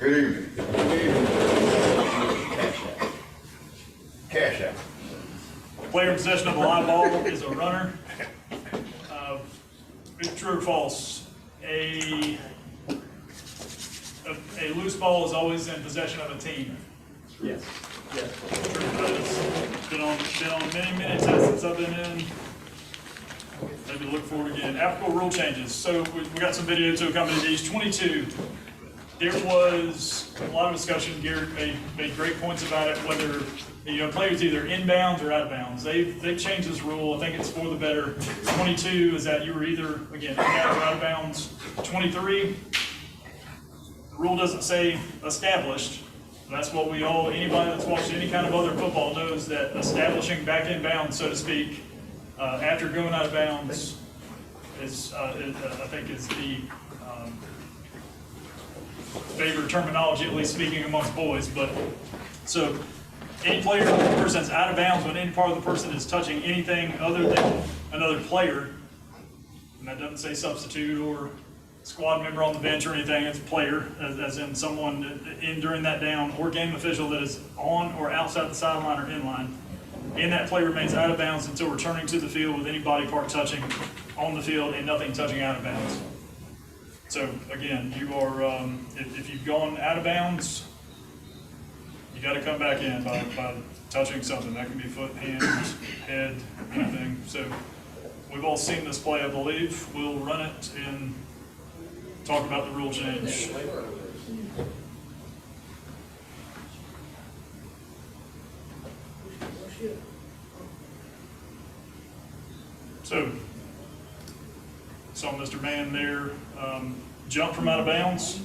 Good evening. Cash out. Player in possession of a live ball is a runner. True or false? A loose ball is always in possession of a team. Yes. Yes. Been on many tests since I've been in. Maybe look forward again. Applicable rule changes. So we got some video to accompany these. 22. There was a lot of discussion. Garrett made great points about it, whether players either inbounds or out of bounds. They've changed this rule. I think it's for the better. 22 is that you were either, again, inbound or out of bounds. 23, the rule doesn't say established. That's what anybody that's watched any kind of other football knows, that establishing back in bounds, so to speak, after going out of bounds is, I think is the favored terminology, at least speaking amongst boys. But so any player or person's out of bounds when any part of the person is touching anything other than another player, and that doesn't say substitute or squad member on the bench or anything, it's player, as in someone in during that down, or game official that is on or outside the sideline or in line, and that player remains out of bounds until returning to the field with any body part touching on the field and nothing touching out of bounds. So again, you are, if you've gone out of bounds, you got to come back in by touching something. That can be foot, hands, head, anything. So we've all seen this play, I believe. We'll run it and talk about the rule change. So, saw Mr. Mann there jump from out of bounds.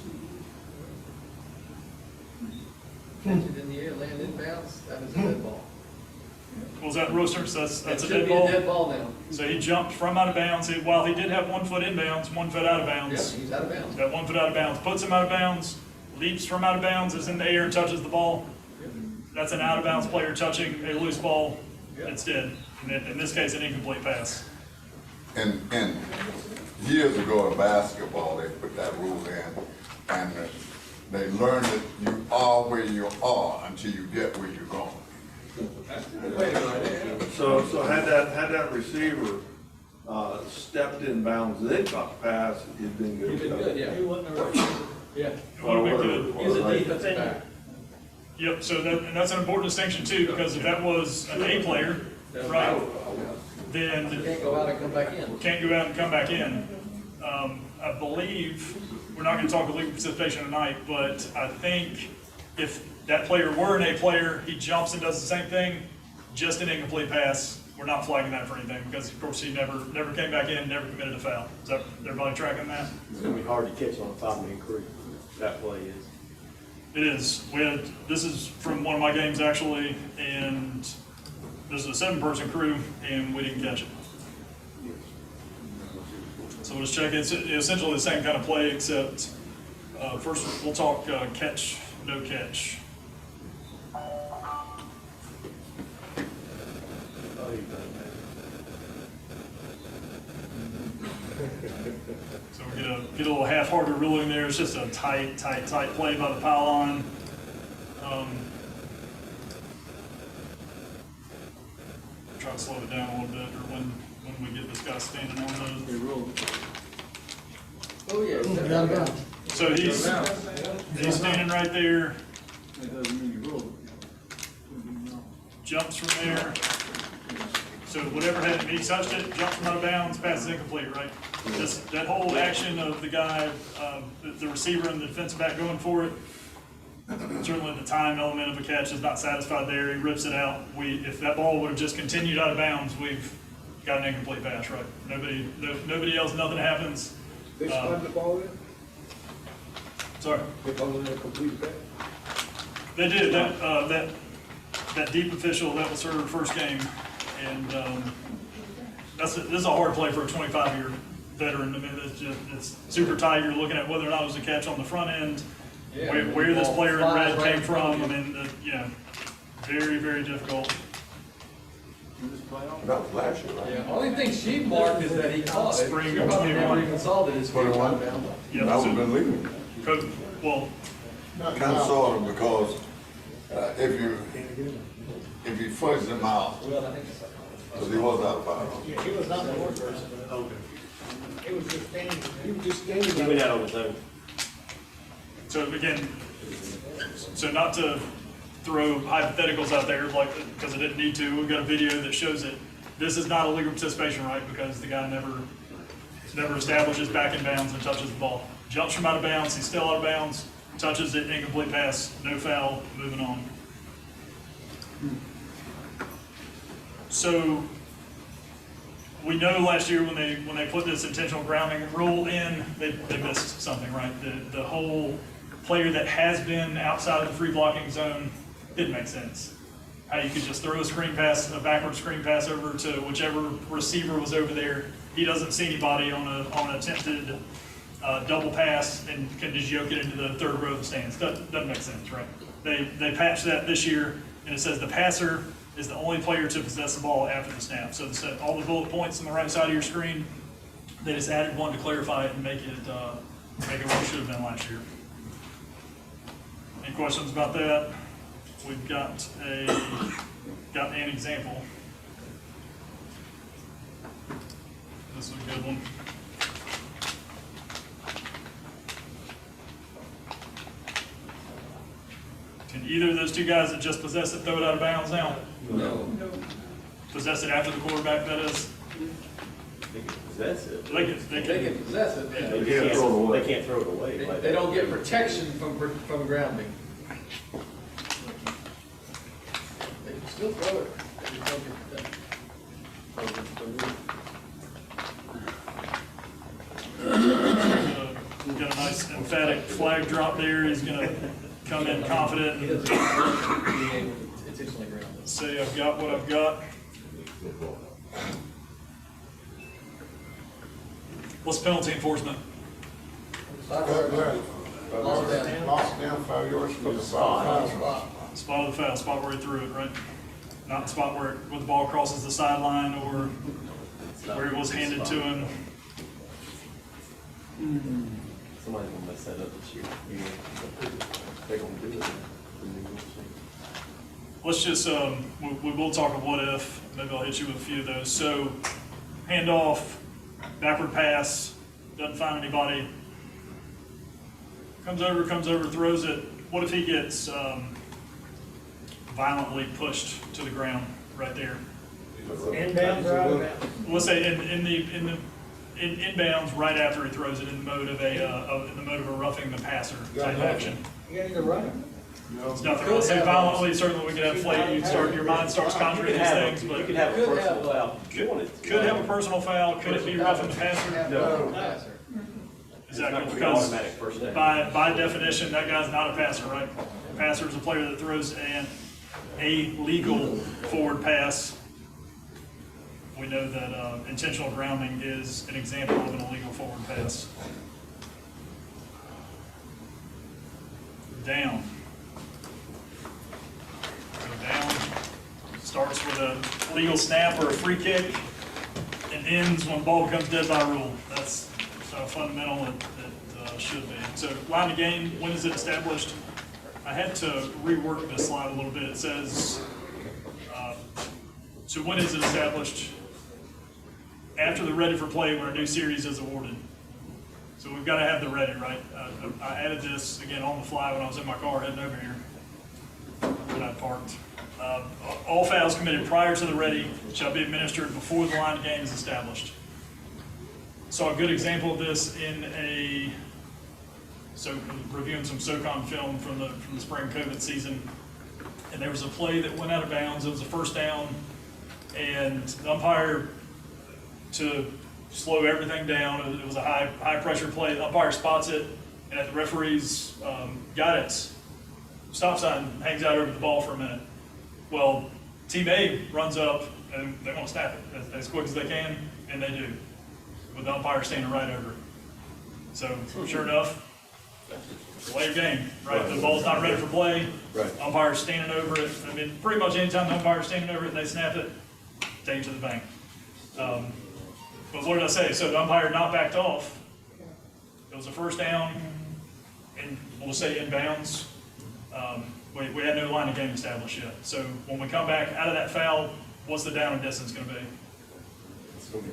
Catch it in the air, land inbounds, that is a dead ball. Was that Roaster? So that's It a should dead be ball. a dead ball now. So he jumped from out of bounds. While he did have 1 foot inbounds, 1 foot out of Yeah, bounds. he's out of bounds. That 1 foot out of bounds puts him out of bounds, leaps from out of bounds, is in the air and touches the ball. That's an out of bounds player touching a loose ball. It's dead. In this case, an incomplete pass. And years ago in basketball, they put that rule in, and they learned that you are where you are until you get where you're going. So had that receiver stepped in bounds, they caught the pass, he'd been good. He's been good, yeah. He wasn't a receiver. Yeah. What do we do? He's a defensive back. Yep, so that's an important distinction too, because if that was an A player, right, then You can't go out and come back in. can't go out and come back in. I believe, we're not going to talk illegal participation tonight, but I think if that player were an A player, he jumps and does the same thing, just an incomplete pass, we're not flagging that for anything, because of course he never came back in, never committed a foul. Is that, everybody tracking that? It's gonna be hard to catch on a 5-man crew. That play is. It is. This is from one of my games actually, and this is a 7-person crew, and we didn't catch it. So let's check. It's essentially the same kind of play, except first we'll talk catch, no catch. So we get a little half-hearted ruling there. It's just a tight play by the pylon. Try to slow it down a little bit, or when we get this guy standing on those. Oh, yeah. He's out of bounds. So he's standing right there, That doesn't mean you roll it. jumps from there. So whatever had, he touched it, jumped from out of bounds, pass is incomplete, right? Just that whole action of the guy, the receiver and the defensive back going for it, certainly the time element of a catch is not satisfied there. He rips it out. If that ball would have just continued out of bounds, we've got an incomplete pass, right? Nobody else, nothing happens. They spun the ball in? Sorry. They called it a complete pass? They did. That deep official, that was her first game. And this is a hard play for a 25-year veteran. I mean, it's super tight. You're looking at whether or not it was a catch on the front end, where this player in red came from. I mean, very, very difficult. That was last year, right? Yeah, only thing she marked is that he caught it. Spring She of probably never 21. even saw that his feet were out of bounds. Yeah, That would have been legal. Well, Kind of sort of, because if you fudge them out, because he was out of bounds. Yeah, he was not the one person. Okay. He was just standing. He was just standing He went there. out on his own. So again, so not to throw hypotheticals out there, like, because I didn't need to, we've got a video that shows it. This is not a legal participation, right, because the guy never establishes back in bounds and touches the ball. Jumps from out of bounds, he's still out of bounds, touches it, incomplete pass, no foul, moving on. So, we know last year when they put this intentional grounding rule in, they missed something, right? The whole player that has been outside of the free blocking zone didn't make sense. How you could just throw a backward screen pass over to whichever receiver was over there. He doesn't see anybody on an attempted double pass and can just yoke it into the third row of the stands. Doesn't make sense, right? They patched that this year, and it says the passer is the only player to possess the ball after the snap. So all the bullet points on the right side of your screen, they just added one to clarify it and make it what it should have been last year. Any questions about that? We've got an example. This is a good one. Can either of those two guys that just possess it throw it out of bounds now? No. Possess it after the quarterback, that is? That's it. They They can, can possess it, They but can't throw it away. They can't throw it away. they don't get protection from grounding. They can still throw it. They just don't get protection. got a nice emphatic flag drop there. He's gonna come in confident He and doesn't be able to intentionally ground it. say, I've got what I've got. What's penalty enforcement? Lost down 5 yards from the Spot. Spot of the foul, spot where he threw it, right? Not the spot where the ball crosses the sideline or where it was handed to him. Somebody's gonna mess that up this year. They're gonna do it. Let's just, we will talk of what if, maybe I'll hit you with a few of those. So, handoff, backward pass, doesn't find anybody. Comes over, throws it. What if he gets violently pushed to the ground right there? Inbounds or out of bounds? Let's say in inbounds right after he throws it in the mode of a roughing the passer type action. You gotta either run it. It's nothing. I'll say violently. Certainly, we could have flight. Your mind starts conjuring these things, but You could have a personal foul. could have a personal foul. Could it be roughing the passer? No. Passer. Exactly, It's not gonna be because automatic first down. by definition, that guy's not a passer, right? A passer is a player that throws a legal forward pass. We know that intentional grounding is an example of an illegal forward pass. Down. Go down. Starts with a legal snap or a free kick and ends when ball becomes dead by rule. That's fundamental that should be. So line of game, when is it established? I had to rework this slide a little bit. It says, so when is it established? After the ready for play when a new series is awarded. So we've got to have the ready, right? I added this again on the fly when I was in my car heading over here when I parked. All fouls committed prior to the ready shall be administered before the line of game is established. Saw a good example of this reviewing some SOCON film from the spring COVID season, and there was a play that went out of bounds. It was a first down, and the umpire, to slow everything down, it was a high pressure play. The umpire spots it, and at the referee's guidance, stop sign hangs out over the ball for a minute. Well, team A runs up and they want to snap it as quick as they can, and they do, with the umpire standing right over it. So sure enough, delay your game, right? The ball's not ready for play. Right. Umpire's standing over it. I mean, pretty much anytime the umpire's standing over it and they snap it, take it to the bank. But what did I say? So the umpire not backed off. It was a first down, and we'll just say inbounds. We had no line of game established yet. So when we come back out of that foul, what's the down and distance gonna be? It's gonna be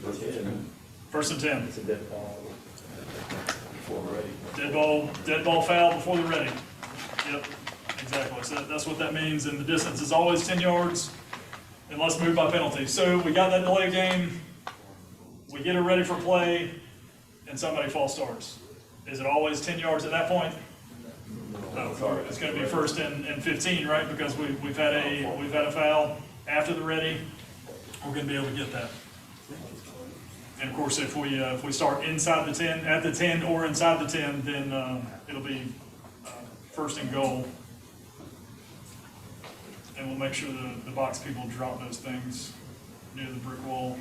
first 10. First and 10. It's a dead ball. Before we're ready. Dead ball foul before they're ready. Yep, exactly. So that's what that means, and the distance is always 10 yards unless moved by penalty. So we got that delay game, we get it ready for play, and somebody false starts. Is it always 10 yards at that point? No, it's gonna be first and 15, right? Because we've had a foul after the ready, we're gonna be able to get that. And of course, if we start inside the 10, at the 10 or inside the 10, then it'll be first and goal. And we'll make sure the box people drop those things near the brick wall.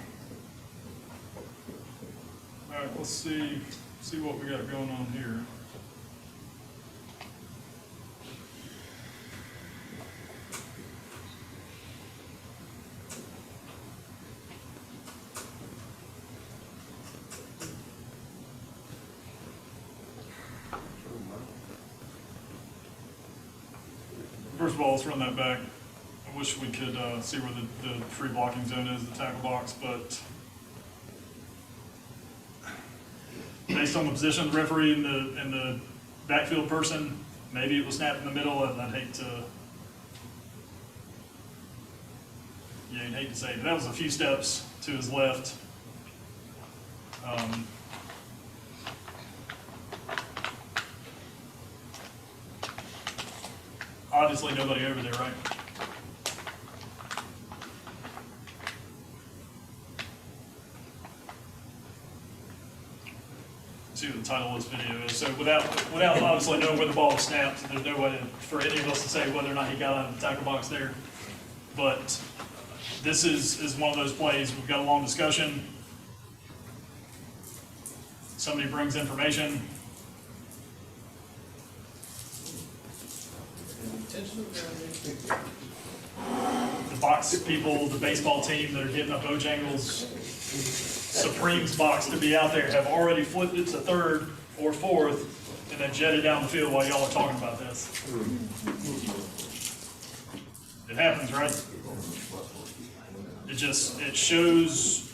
All right, let's see what we got going on here. First of all, let's run that back. I wish we could see where the free blocking zone is, the tackle box, but based on the position of the referee and the backfield person, maybe it was snapped in the middle, and I'd hate to, you'd hate to say it, but that was a few steps to his left. Obviously, nobody over there, right? See what the title of this video is. So without obviously knowing where the ball was snapped, there's no way for any of us to say whether or not he got out of the tackle box there. But this is one of those plays. We've got a long discussion. Somebody brings information. The box people, the baseball team that are getting a Bojangles Supremes box to be out there have already flipped it to third or fourth and then jetted down the field while y'all are talking about this. It happens, right? It shows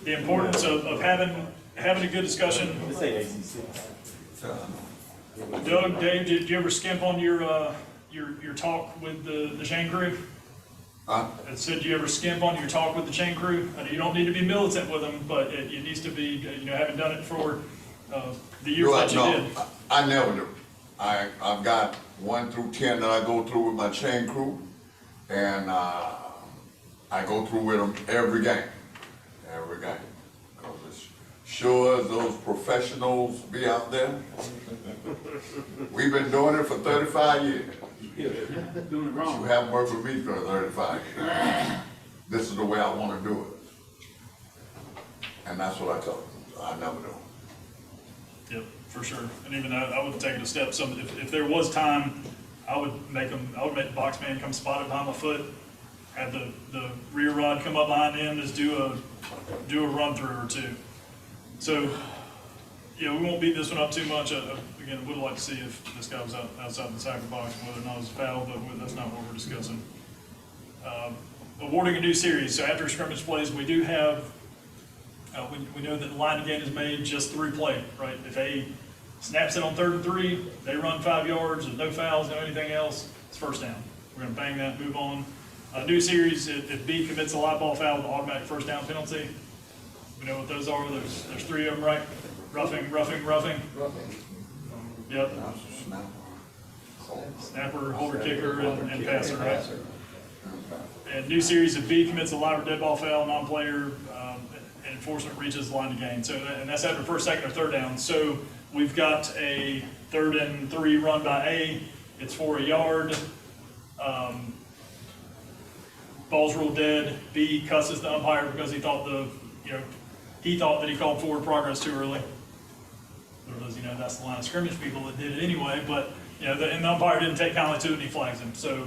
the importance of having a good discussion. This ain't ACC. Doug, Dave, did you ever skimp on your talk with the chain crew? Huh? I said, do you ever skimp on your talk with the chain crew? I know you don't need to be militant with them, but it needs to be, having done it for the years that you did. I never do. I've got 1 through 10 that I go through with my chain crew, and I go through with them every game. Because it's sure as those professionals be out there. We've been doing it for 35 years. Doing it wrong. You haven't worked with me for 35 years. This is the way I want to do it. And that's what I tell them. I never do. Yep, for sure. And even I would take it a step. If there was time, I would make the box man come spot it behind my foot, have the rear rod come up behind him, just do a run through or two. So, we won't beat this one up too much. Again, would like to see if this guy was outside the tackle box, whether or not it was foul, but that's not what we're discussing. Awarding a new series. So after scrimmage plays, we do have, we know that the line of game is made just through play, right? If A snaps it on 3rd and 3, they run 5 yards, there's no fouls, no anything else, it's first down. We're gonna bang that, move on. New series, if B commits a live ball foul with an automatic first down penalty, we know what those are. There's 3 of them, right? Roughing. Yep. Snapper, holder, kicker, and passer, right? And new series, if B commits a live or dead ball foul, non-player, and enforcement reaches the line to gain. So, and that's after first, second, or third down. So we've got a 3rd and 3 run by A. It's for a yard. Ball's ruled dead. B cusses the umpire because he thought that he called forward progress too early. That's the line of scrimmage people that did it anyway, but, and the umpire didn't take kindly to it and he flags him. So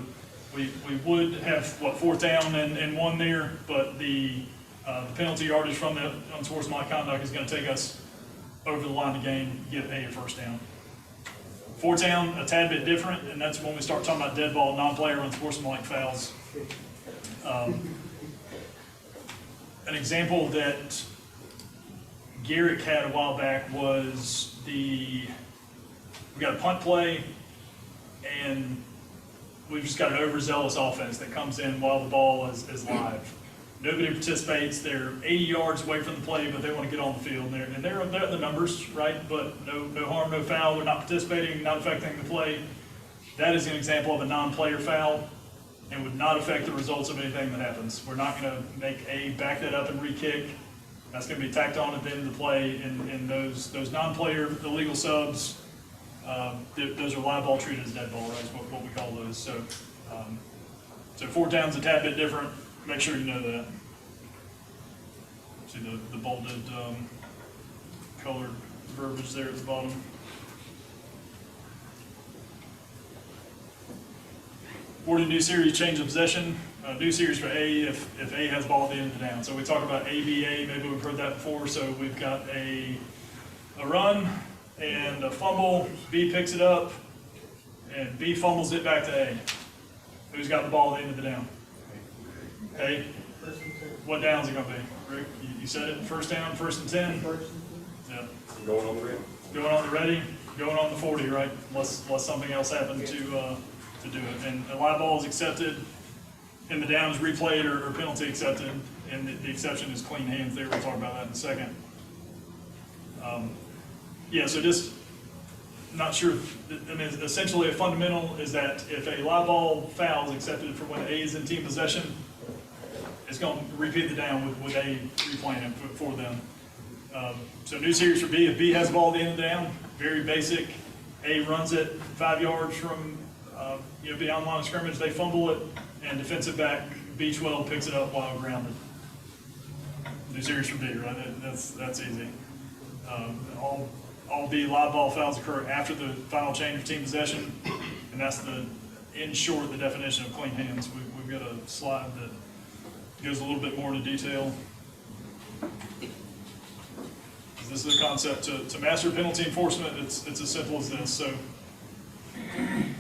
we would have, 4th down and 1 there, but the penalty yardage from the unsportsmanlike conduct is gonna take us over the line of the game, get a first down. Fourth down, a tad bit different, and that's when we start talking about dead ball, non-player unsportsmanlike fouls. An example that Garrick had a while back was we got a punt play, and we've just got an overzealous offense that comes in while the ball is live. Nobody participates. They're 80 yards away from the play, but they want to get on the field. And they're the numbers, right? But no harm, no foul. They're not participating, not affecting the play. That is an example of a non-player foul and would not affect the results of anything that happens. We're not going to make a back that up and re-kick. That's going to be tacked on at the end of the play. And those non-player illegal subs, those are live ball treated as dead ball, right? Is what we call those. So fourth down's a tad bit different. Make sure you know that. See the bolded colored verbiage there at the bottom. For the new series, change of possession. New series for A if A has ball at the end of the down. So we talk about ABA, maybe we've heard that before. So we've got a run and a fumble. B picks it up, and B fumbles it back to A. Who's got the ball at the end of the down? A. What down is it going to be? Rick, you said it. First down, 1st and 10. Yeah. Going on the ready. Going on the ready, going on the 40, right? Unless something else happened to do it. And a live ball is accepted, and the down is replayed or penalty accepted, and the exception is clean hands there. We'll talk about that in a second. Yeah, so just not sure. I mean, essentially a fundamental is that if a live ball foul is accepted for when A is in team possession, it's going to repeat the down with A replaying it for them. So new series for B. If B has the ball at the end of the down, very basic. A runs it 5 yards from beyond line of scrimmage. They fumble it and defensive back B12 picks it up while grounded. New series for B, right? That's easy. All B live ball fouls occur after the final change of team possession, and that's in short the definition of clean hands. We've got a slide that goes a little bit more into detail. This is a concept to master penalty enforcement. It's as simple as this. So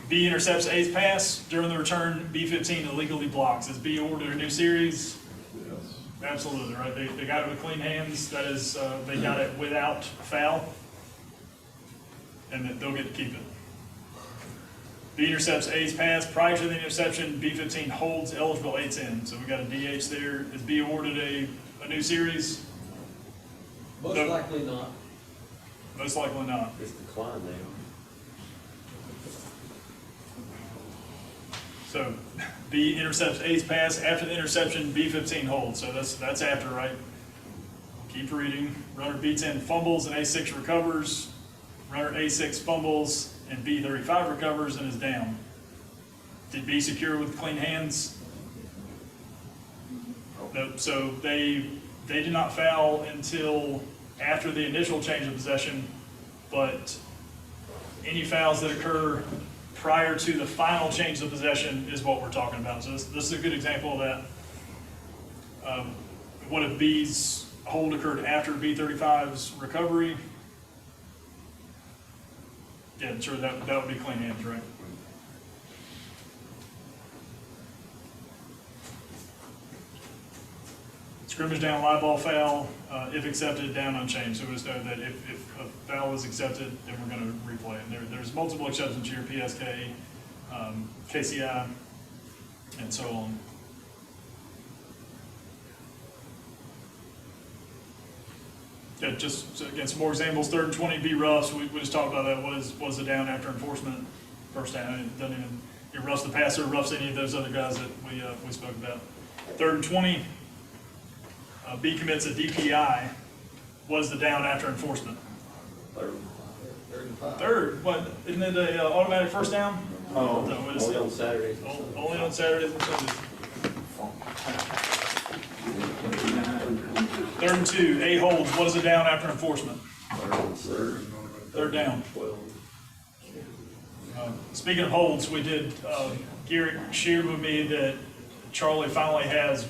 B intercepts A's pass. During the return, B15 illegally blocks. Is B ordered a new series? Yes. Absolutely, right? They got it with clean hands. That is, they got it without foul, and they'll get to keep it. B intercepts A's pass. Prior to the interception, B15 holds eligible A's in. So we got a DH there. Is B awarded a new series? Most No. likely not. Most likely not. It's declined now. So B intercepts A's pass. After the interception, B15 holds. So that's after, right? Keep reading. Runner B10 fumbles and A6 recovers. Runner A6 fumbles and B35 recovers and is down. Did B secure with clean hands? No. So they did not foul until after the initial change of possession, but any fouls that occur prior to the final change of possession is what we're talking about. So this is a good example of that. What if B's hold occurred after B35's recovery? Yeah, sure, that would be clean hands, right? Scrimmage down, live ball foul, if accepted, down unchanged. So we just know that if a foul is accepted, then we're going to replay it. There's multiple exceptions here, PSK, KCI, and so on. Yeah, just so again, some more examples. 3rd and 20, B roughs. We just talked about that. Was the down after enforcement? First down. It doesn't even, it roughs the passer, roughs any of those other guys that we spoke about. 3rd and 20. B commits a DPI. Was the down after enforcement? Third. What? Isn't it a automatic first down? Oh, No, what is Only it? on Saturdays. Only on Saturdays and Sundays. 3rd and 2. A holds. What is a down after enforcement? Third down. 12. Speaking of holds, we did. Garrett shared with me that Charlie finally has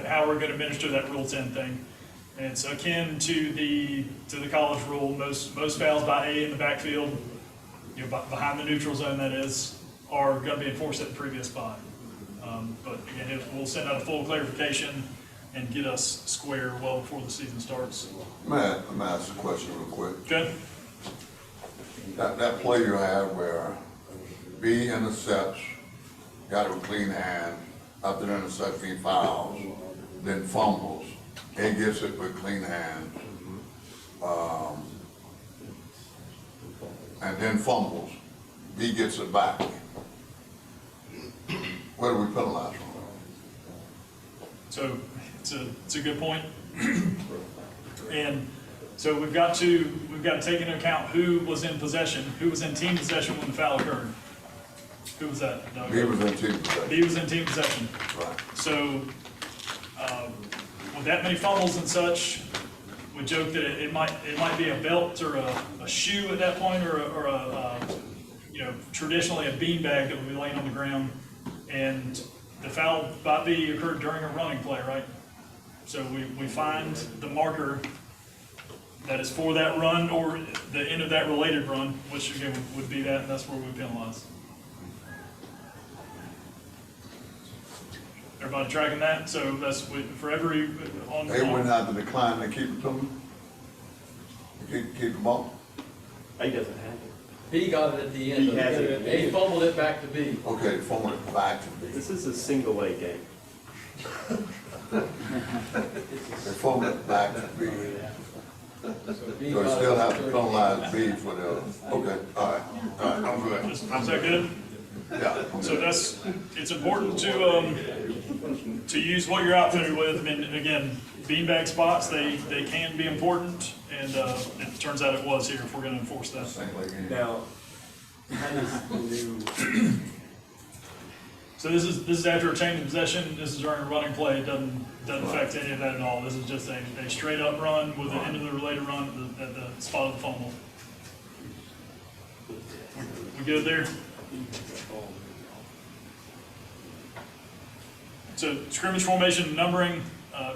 how we're going to administer that Rule 10 thing. And it's akin to the college rule. Most fouls by A in the backfield, behind the neutral zone that is, are going to be enforced at the previous spot. But again, we'll send out a full clarification and get us square well before the season starts. Man, let me ask a question real quick. Okay? That play you have where B intercepts, got it with clean hand, after the interception he fouls, then fumbles, A gets it with clean hands, and then fumbles, B gets it back. What do we penalize for? So it's a good point. And so we've got to take into account who was in possession, who was in team possession when the foul occurred. Who was that, Doug? B was in team possession. B was in team possession. Right. So, with that many fumbles and such, we joke that it might be a belt or a shoe at that point, or a traditionally a beanbag that would be laying on the ground. And the foul by B occurred during a running play, right? So we find the marker that is for that run or the end of that related run, which again would be that, and that's where we penalize. Everybody tracking that? So that's for every on. They wouldn't have to decline to keep it to them? Keep the ball? He doesn't have it. B got it at the end. He has it at the A end. fumbled it back to B. Okay, phone it back to B. This is a single A game. They phone it back to B. So B So they got still it have to at penalize B for the, okay, all right, I'm good. Is that good? Yeah. So it's important to use what you're outfitted with. I mean, again, beanbag spots, they can be important, and it turns out it was here if we're gonna enforce that. Now, how does the new, So this is after a change of possession, this is during a running play, it doesn't affect any of that at all. This is just a straight up run with the end of the related run at the spot of the fumble. We good there? So scrimmage formation and numbering,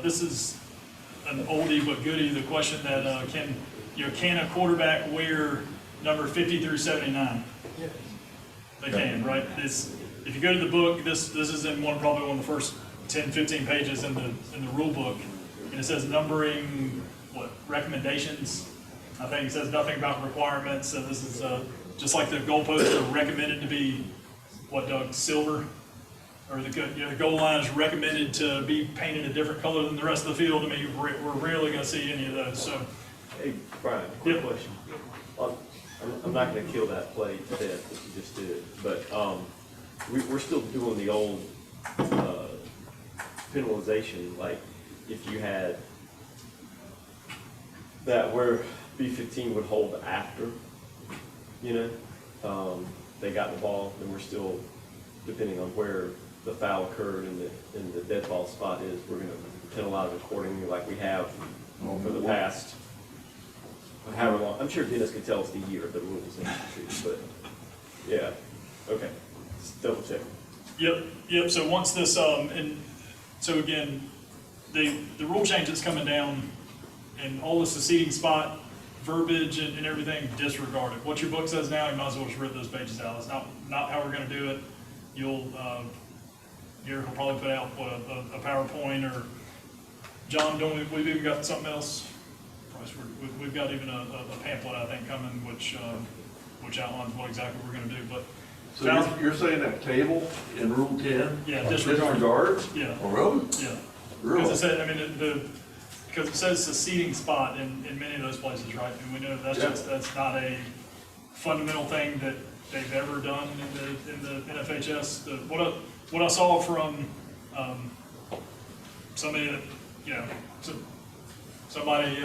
this is an oldie but goodie, the question that can a quarterback wear number 50 through 79? They can, right? If you go to the book, this is in probably one of the first 10, 15 pages in the rule book, and it says numbering, recommendations. I think it says nothing about requirements, so this is just like the goalposts are recommended to be, Doug, silver? Or the goal line is recommended to be painted a different color than the rest of the field. I mean, we're rarely gonna see any of those, so. hey, Brian, quick Yep. question. I'm not gonna kill that play to death that you just did, but, we're still doing the old, penalization, like, if you had that where B-15 would hold after, they got the ball, then we're still, depending on where the foul occurred and the dead ball spot is, we're gonna penalize accordingly like we have for the past, however long. I'm sure Dennis could tell us the year of the rules, but, yeah, okay, just double check. Yep, so once this, and so again, the rule change that's coming down, and all this seceding spot, verbiage and everything, disregard it. What your book says now, you might as well just rip those pages out. It's not how we're gonna do it. Garrett will probably put out, a PowerPoint, or John, we've even got something else? We've got even a pamphlet, I think, coming, which outlines what exactly we're gonna do, but. So you're saying that table in Rule 10? Yeah, disregard. Disregard? Yeah, Oh, really? yeah. Really? Because it said, I mean, because it says it's a seating spot in many of those places, right? And we know that's that's not a fundamental thing that they've ever done in the NFHS. What I saw from somebody that, somebody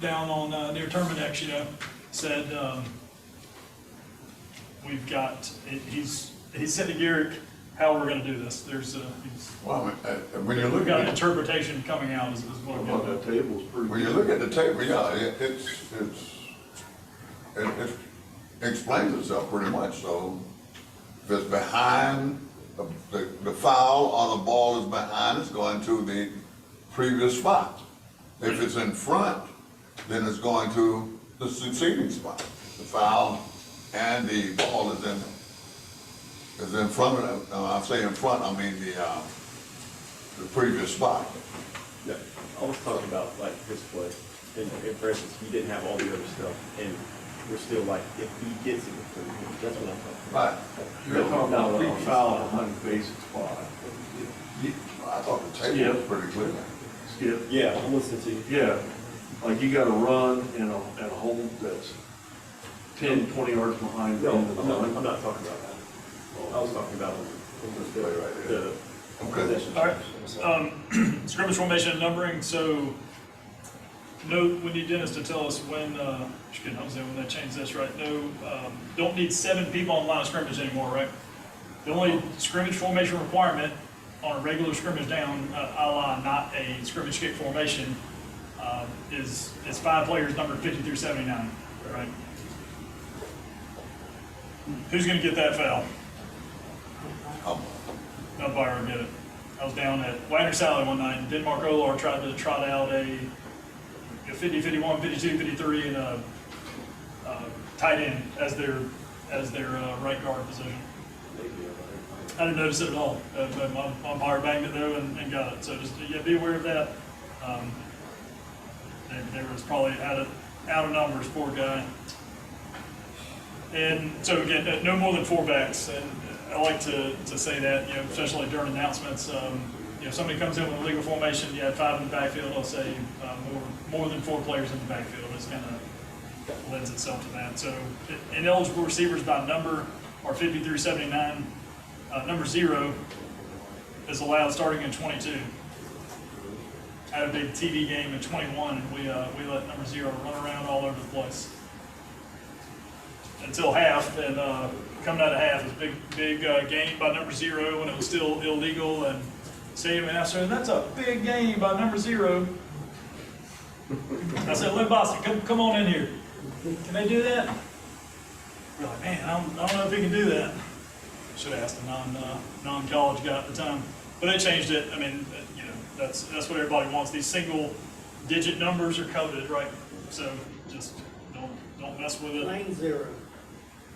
down on near Terminex, said we've got, he said to Garrick how we're gonna do this. Well, when you We've look got an at, interpretation coming out is what I'm Well, getting that at. table's pretty when you good. look at the table, yeah, it explains itself pretty much, so if it's behind, the foul or the ball is behind, it's going to the previous spot. If it's in front, then it's going to the succeeding spot. The foul and the ball is in front of them. I say in front, I mean the previous spot. Yeah, I was talking about like this play, and for instance, he didn't have all the other stuff, and we're still like, if he gets it, that's what I'm talking about. Right. You're talking about big foul behind the basic spot. I thought the table was pretty clear. Skip. Yeah, I'm listening to you. Yeah, like you gotta run in a hole that's 10, 20 yards behind the No, end of the line. I'm not talking about that. I was talking about the Okay. possession. All right, scrimmage formation and numbering, so note, we need Dennis to tell us when, when they change this, right? No, don't need 7 people on the line of scrimmage anymore, right? The only scrimmage formation requirement on a regular scrimmage down, a la not a scrimmage kick formation, is 5 players numbered 50 through 79, right? Who's gonna get that foul? Umpire will get it. I was down at Wagner Sally one night, and Denmark Olar tried to trot out a 50, 51, 52, 53, and a tight end as their right guard position. I didn't notice it at all. But my umpire banged it though and got it. So just be aware of that. There was probably out of numbers, poor guy. And so again, no more than 4 backs. And I like to say that, especially during announcements. If somebody comes in with a legal formation, you have 5 in the backfield, I'll say more than 4 players in the backfield. It's kind of lends itself to that. So ineligible receivers by number are 50 through 79. Number 0 is allowed starting in 22. Had a big TV game in 21, and we let number 0 run around all over the place until half. And coming out of half, it was a big game by number 0 when it was still illegal. And stadium announcer, that's a big game by number 0. I said, Lynn Boston, come on in here. Can they do that? We're like, man, I don't know if he can do that. Should have asked a non-college guy at the time, but they changed it. I mean, that's what everybody wants. These single-digit numbers are coveted, right? So just don't mess with it. Plain 0.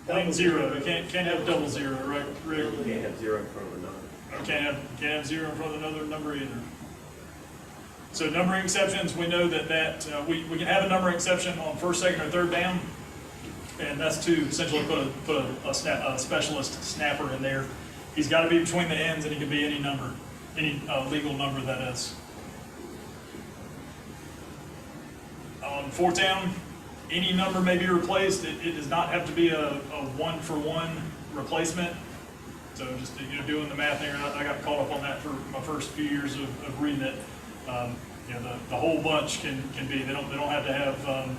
Plain 0. You can't have double 0, right? You can't have 0 in front of another. Or can't have 0 in front of another number either. So numbering exceptions, we know that we can have a numbering exception on first, second, or third down. And that's to essentially put a specialist snapper in there. He's got to be between the ends, and he can be any number, any legal number that is. On fourth down, any number may be replaced. It does not have to be a 1-for-1 replacement. So just doing the math there, I got caught up on that for my first few years of reading it. The whole bunch can be. They don't have to have.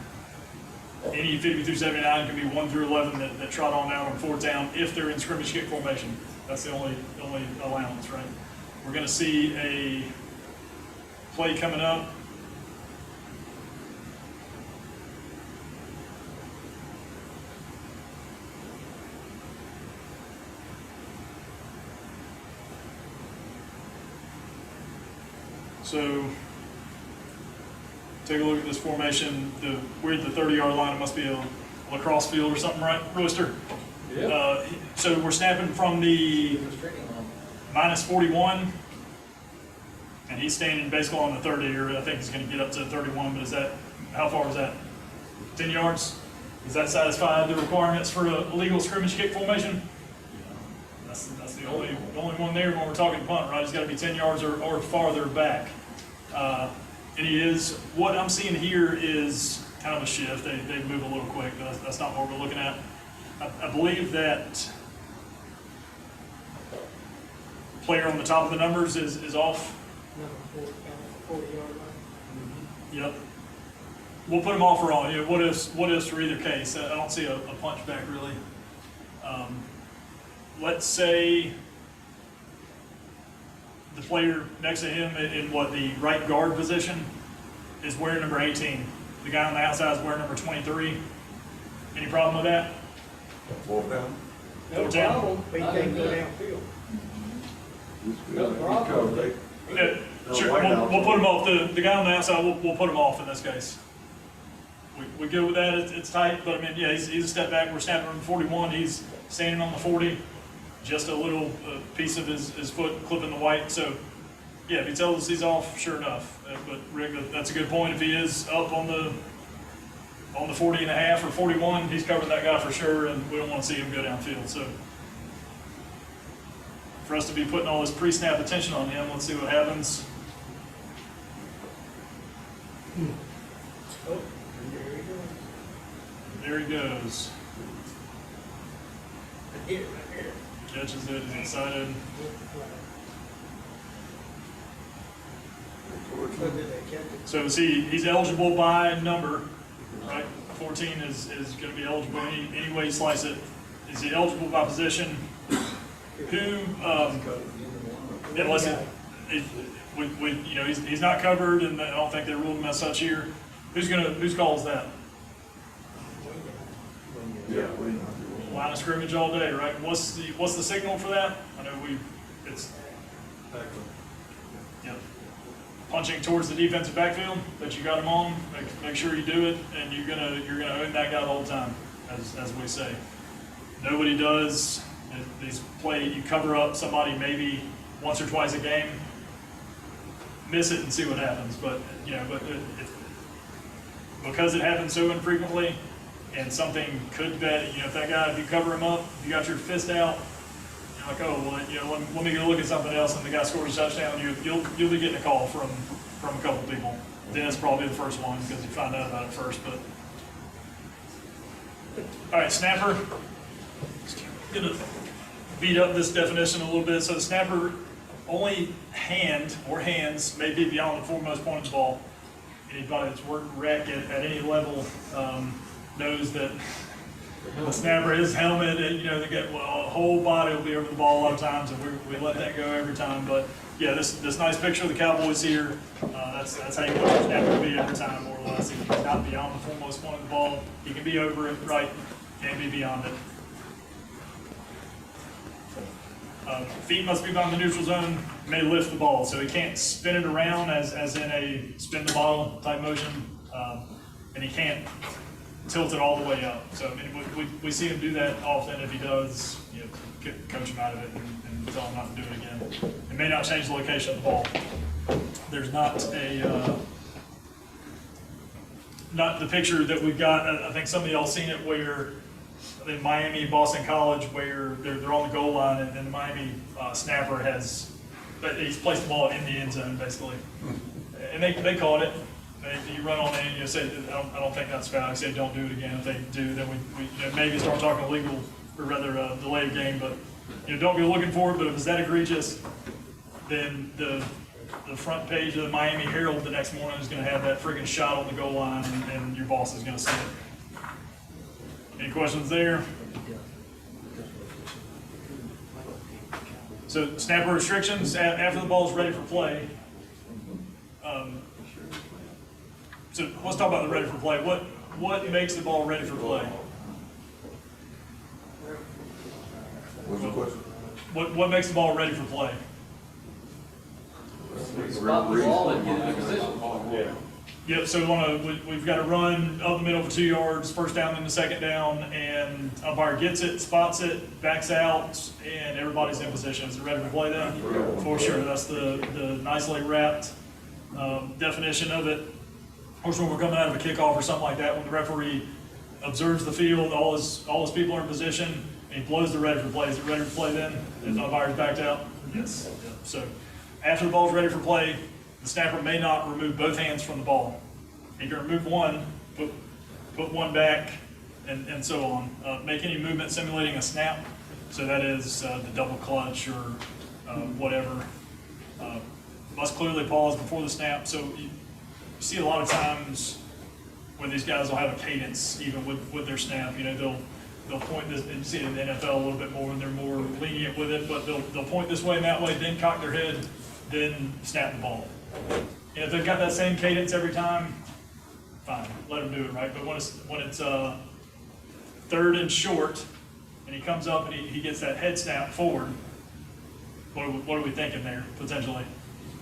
Any 50 through 79 can be 1 through 11 that trot on out on fourth down if they're in scrimmage kick formation. That's the only allowance, right? We're going to see a play coming up. So take a look at this formation. We're at the 30-yard line. It must be a lacrosse field or something, right, Royster? Yeah. So we're snapping from the minus 41, and he's standing basically on the 30, or I think he's going to get up to 31. But how far is that? 10 yards? Does that satisfy the requirements for a legal scrimmage kick formation? That's the only one there when we're talking punt, right? It's got to be 10 yards or farther back. And he is, what I'm seeing here is kind of a shift. They move a little quick. That's not what we're looking at. I believe that player on the top of the numbers is off. Number 40-yard line. Yep. We'll put them off or on. What ifs for either case. I don't see a punch back really. Let's say the player next to him in the right guard position is wearing number 18. The guy on the outside is wearing number 23. Any problem with that? Fourth down. No Fourth down. problem. He can't go downfield. No problem. Sure, White House. we'll put him off, the guy on the outside, we'll put him off in this case. We good with that, it's tight, but I mean, yeah, he's a step back, we're snapping from 41, he's standing on the 40, just a little piece of his foot clipping the white, so, yeah, if he tells us he's off, sure enough. But Rick, that's a good point, if he is up on the 40 and a half or 41, he's covering that guy for sure, and we don't want to see him go downfield, so. For us to be putting all this pre-snap attention on him, let's see what happens. Oh, there he goes. There he goes. Here, right here. Catches it, he's excited. Look at that catch. So he's eligible by number, right? 14 is going to be eligible any way you slice it. Is he eligible by position? Who, unless he's not covered, and I don't think they ruled him as such here. Whose call is that? Yeah, Line of scrimmage all day, right? What's the signal for that? I know it's yep. Punching towards the defensive backfield that you got him on. Make sure you do it, and you're gonna own that guy the whole time, as we say. Nobody does. These you cover up somebody maybe once or twice a game, miss it and see what happens. But because it happens so infrequently, and something could bet, if that guy, if you cover him up, if you got your fist out, you're like, oh well, let me go look at something else, and the guy scores a touchdown, you'll be getting a call from a couple people. Dennis probably the first one because you find out about it first. But all right, snapper. Gonna beat up this definition a little bit. So the snapper, only hand or hands may be beyond the foremost point of the ball. Anybody that's worked rec at any level knows that the snapper, his helmet, and they get a whole body will be over the ball a lot of times, and we let that go every time. But yeah, this nice picture of the Cowboys here, that's how you want your snapper to be every time, more or less. He's not beyond the foremost point of the ball. He can be over it, right? Can't be beyond it. Feet must be beyond the neutral zone, may lift the ball, so he can't spin it around as in a spin the bottle type motion, and he can't tilt it all the way up. So I mean, we see him do that often. If he does, coach him out of it and tell him not to do it again. It may not change the location of the ball. There's not the picture that we've got. I think some of y'all seen it where in Miami, Boston College, where they're on the goal line, and the Miami snapper he's placed the ball in the end zone basically, and they caught it. You run on in, say I don't think that's foul. I say don't do it again. If they do, then we maybe start talking illegal or rather delay of game. But don't go looking for it. But if it's that egregious, then the front page of the Miami Herald the next morning is going to have that friggin' shot on the goal line, and your boss is going to see it. Any questions there? So snapper restrictions after the ball is ready for play. So let's talk about the ready for play. What makes the ball ready for play? What's the question? What makes the ball ready for play? Spot the ball and get in position. Yeah. Yep, so we've got to run up the middle for 2 yards, first down and the second down, and umpire gets it, spots it, backs out, and everybody's in position. Is it ready for play then? For sure, that's the nicely wrapped definition of it. Of course, when we're coming out of a kickoff or something like that, when the referee observes the field, all his people are in position, and he blows the ready for play. Is it ready for play then? If the umpire's backed out? Yes. Yep. So after the ball's ready for play, the snapper may not remove both hands from the ball. He can remove one, put one back, and so on. Make any movement simulating a snap, so that is the double clutch or whatever. Must clearly pause before the snap. So you see a lot of times where these guys will have a cadence even with their snap. They'll point this, and you see it in the NFL a little bit more, and they're more lenient with it, but they'll point this way and that way, then cock their head, then snap the ball. And if they've got that same cadence every time, fine, let them do it, right? But when it's third and short, and he comes up and he gets that head snap forward, what are we thinking there, potentially?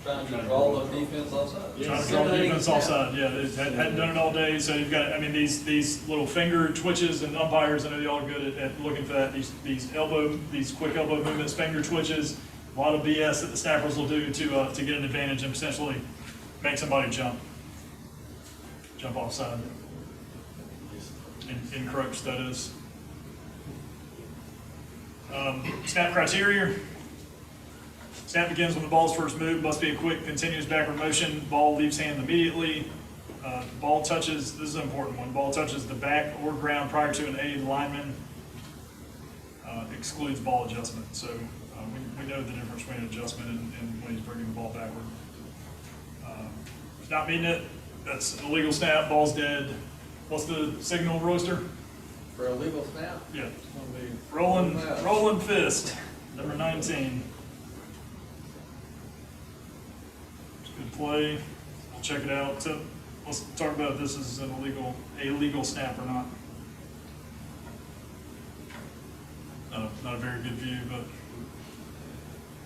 Trying to draw the defense offside. Trying to draw the defense offside, yeah, they hadn't done it all day, so you've got, I mean, these little finger twitches, and umpires, I know y'all are good at looking for that, these quick elbow movements, finger twitches, a lot of BS that the snappers will do to get an advantage and potentially make somebody jump offside. Encroach, that is. Snap criteria. Snap begins when the ball is first moved, must be a quick, continuous backward motion, ball leaves hand immediately. Ball touches, this is an important one, ball touches the back or ground prior to an aid lineman, excludes ball adjustment. So we know the difference between adjustment and when he's bringing the ball backward. If not meeting it, that's an illegal snap, ball's dead. What's the signal, Royster? For a legal snap? Yeah. It's gonna be. Rolling fist, number 19. Good play. We'll check it out. So let's talk about if this is an illegal snap or not. Not a very good view, but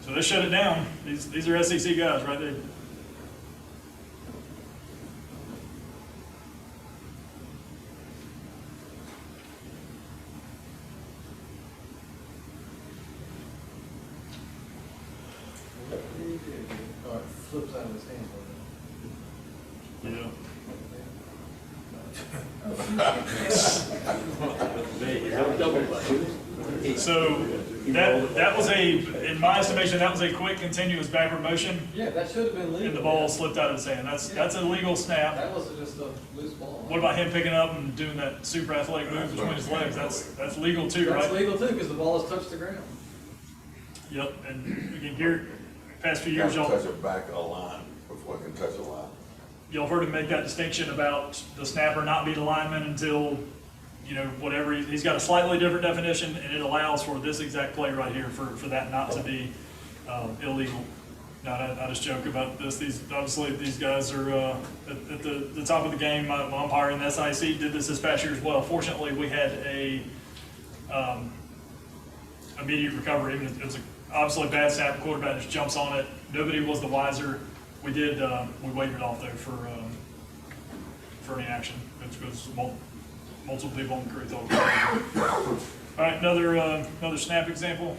so they shut it down. These are SEC guys right there. Or flips out of his hand. Yeah. So that was in my estimation, that was a quick, continuous backward motion, Yeah, that should have been legal. and the ball slipped out of his hand. That's a legal snap. That was just a loose ball. What about him picking up and doing that super athletic move between his legs? That's legal too, That's right? legal too, because the ball has touched the ground. Yep, and again, here, past few You have years, to y'all, touch it back a line before it can touch a line. y'all heard him make that distinction about the snapper not being a lineman until, whatever, he's got a slightly different definition, and it allows for this exact play right here for that not to be illegal. Now, I just joke about this. Obviously, these guys are at the top of the game. My umpire in the SIC did this past year as well. Fortunately, we had a immediate recovery. It was obviously a bad snap. The quarterback just jumps on it. Nobody was the wiser. We waved it off there for any action. It was multiple people on the crew told us. All right, another snap example.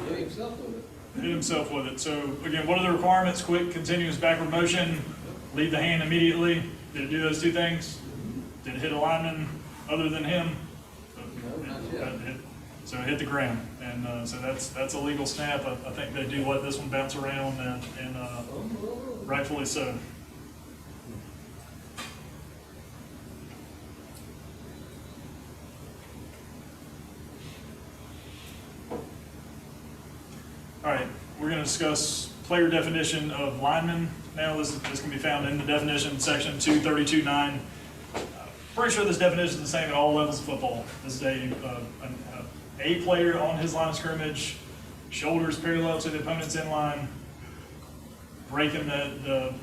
Hit himself with it. Hit himself with it. So again, what are the requirements? Quick, continuous backward motion, leave the hand immediately. Did it do those two things? Did it hit a lineman other than him? No, not yet. So it hit the ground, and so that's a legal snap. I think they do let this one bounce around, and rightfully so. All right, we're going to discuss player definition of lineman. Now, this can be found in the definition section 232.9. Pretty sure this definition is the same at all levels of football. This is a player on his line of scrimmage, shoulders parallel to the opponent's in line, breaking the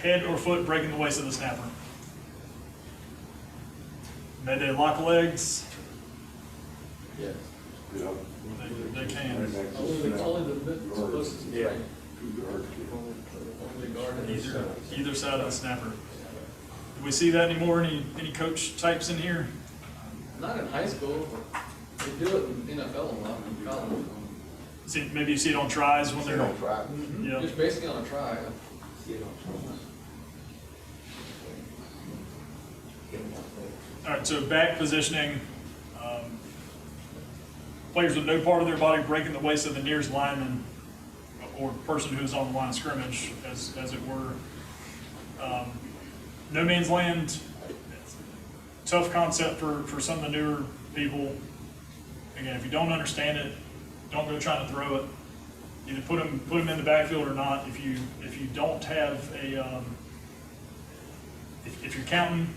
head or foot, breaking the waist of the snapper. May they lock legs? Yes. They can. Only the mid, closest to the Yeah. right. Only guard. Either side of the snapper. Do we see that anymore? Any coach types in here? Not in high school, but they do it in NFL a lot, in college. Maybe you see it on tries when They they're. don't try. Yeah. Just basically on a try. All right, so back positioning, players with no part of their body breaking the waist of the nearest lineman or person who is on the line of scrimmage, as it were. No man's land, tough concept for some of the newer people. Again, if you don't understand it, don't go trying to throw it. Either put them in the backfield or not. If you don't have a, if you're counting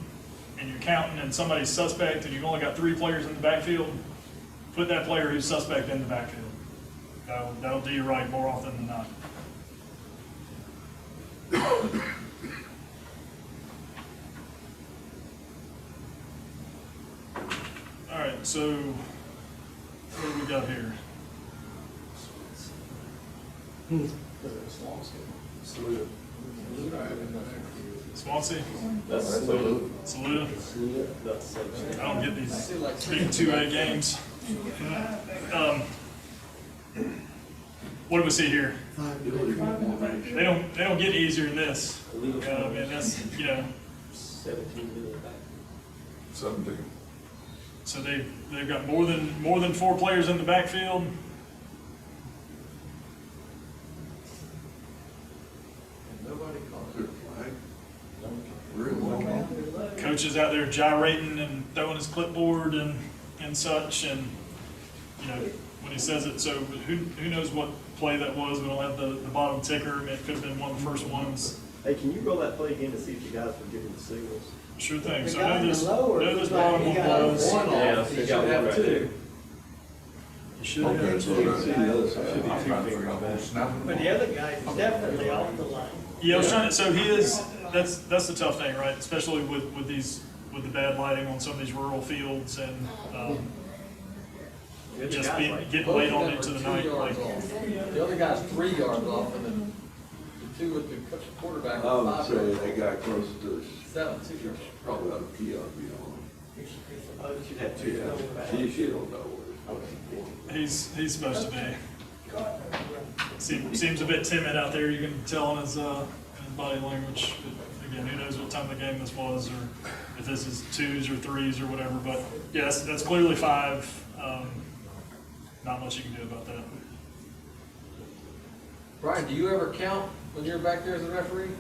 and somebody's suspect and you've only got 3 players in the backfield, put that player who's suspect in the backfield. That'll do you right more often than not. All right, so what do we got here? Swansea, That's Saluda. Saluda. That's the same. I don't get I these see like big 2A games. What do we see here? They don't get easier than this. I mean, that's, 17 million back. 17. so they've got more than 4 players in the backfield. nobody calls Good it. flag. Really? Coaches out there gyrating and throwing his clipboard and such, and when he says it, so who knows what play that was? We don't have the bottom ticker. I mean, it could have been one of the first ones. Hey, can you roll that play again to see if you guys were giving the signals? Sure thing. The So guy in the lower, know this looks like bottom he one got was. One Yeah, off, you you should got one have right two. there. You should have. Okay, so that's the other side. Should be I'm two trying to fingers figure out back. who's snapping. But the other guy is definitely off the line. Yeah, I was trying to. So he is. That's the tough thing, right? Especially with the bad lighting on some of these rural fields and just getting Both late of on them into are the 2 night. yards Like, off. The other guy's 3 yards off, and then the two with the quarterback I are would 5 say yards that off. guy close to, 7, 2 yards. probably ought to key on, Should have two. Yeah, she don't know what he's supposed to be. Seems a bit timid out there. You can tell in his body language. But again, who knows what time of the game this was, or if this is 2s or 3s or whatever. But yes, that's clearly 5. Not much you can do about that. Brian, do you ever count when you're back there as a referee?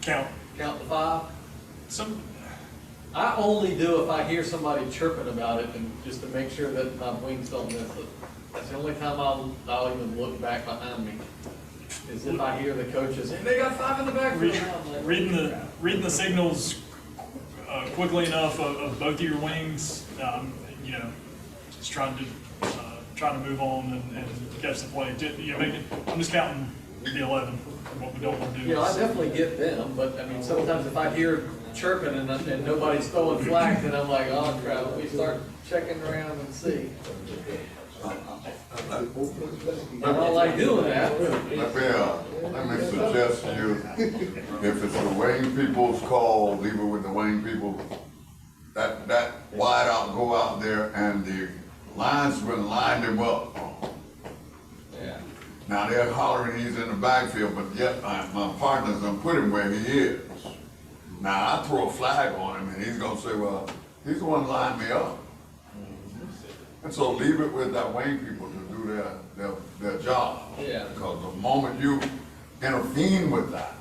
Count. Count to 5? Some. I only do if I hear somebody chirping about it, and just to make sure that my wings don't miss it. That's the only time I'll even look back behind me, is if I hear the coaches, and they got 5 in the backfield. I'm like, Reading the signals quickly enough of both of your wings, just trying to move on and catch the play. I'm just counting the 11. What we don't want to do. You know, I is- definitely get them, but I mean, sometimes if I hear chirping and nobody's throwing flags, then I'm like, oh crap, let me start checking around and see. I don't like doing that. Let me suggest to you, if it's the Wayne people's call, leave it with the Wayne people. That wide out, go out there, and the linesman lined him up. Yeah. Now they're hollering he's in the backfield, but yet my partner's gonna put him where he is. Now I throw a flag on him, and he's gonna say, well, he's the one who lined me up. And so leave it with that Wayne people to do their job. Yeah. Because the moment you intervene with that,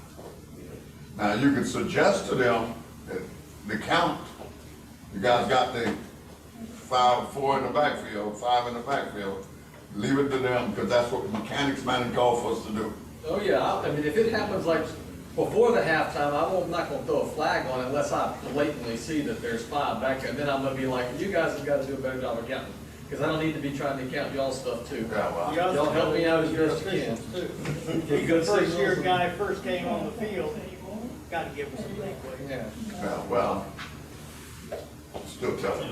now you can suggest to them that the count, you guys got the 4 in the backfield, 5 in the backfield, leave it to them, because that's what the mechanics man had called for us to do. Oh, yeah, I mean, if it happens like before the halftime, I'm not gonna throw a flag on it unless I blatantly see that there's 5 back there, and then I'm gonna be like, you guys have gotta do a better job of counting, because I don't need to be trying to count y'all stuff too. Yeah, well, Y'all help me out as best you can. He's the first year guy first came on the field, gotta give him some leeway. Yeah. well, still tough.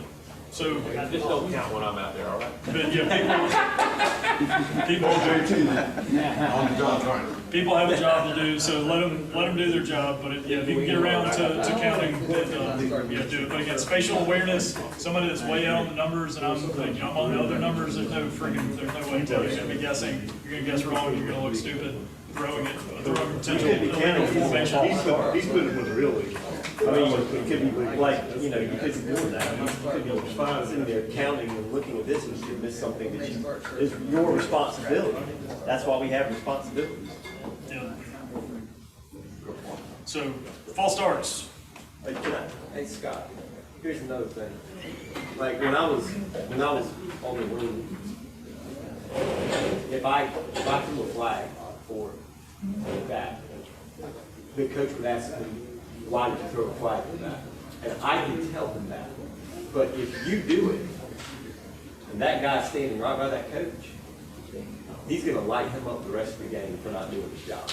So, Just don't count when I'm out there, all right? but yeah, people On the job, right? people have a job to do, so let them do their job. But if you can get around to counting, then do it. But again, spatial awareness, somebody that's way out on the numbers, and I'm on the other numbers. There's no way to tell. You're gonna be guessing. You're gonna guess wrong. You're gonna look stupid. Throwing potential illegal formation. He's put it with real league. I mean, it could be like, you could be doing that. I mean, you could be sitting there counting and looking at this and you could miss something that is your responsibility. That's why we have responsibilities. Yeah. So, false starts. Hey, Scott, here's another thing. Like, when I was on the wing, if I threw a flag for that, the coach would ask me, why did you throw a flag for that? And I can tell him that. But if you do it, and that guy's standing right by that coach, he's gonna light him up the rest of the game for not doing his job.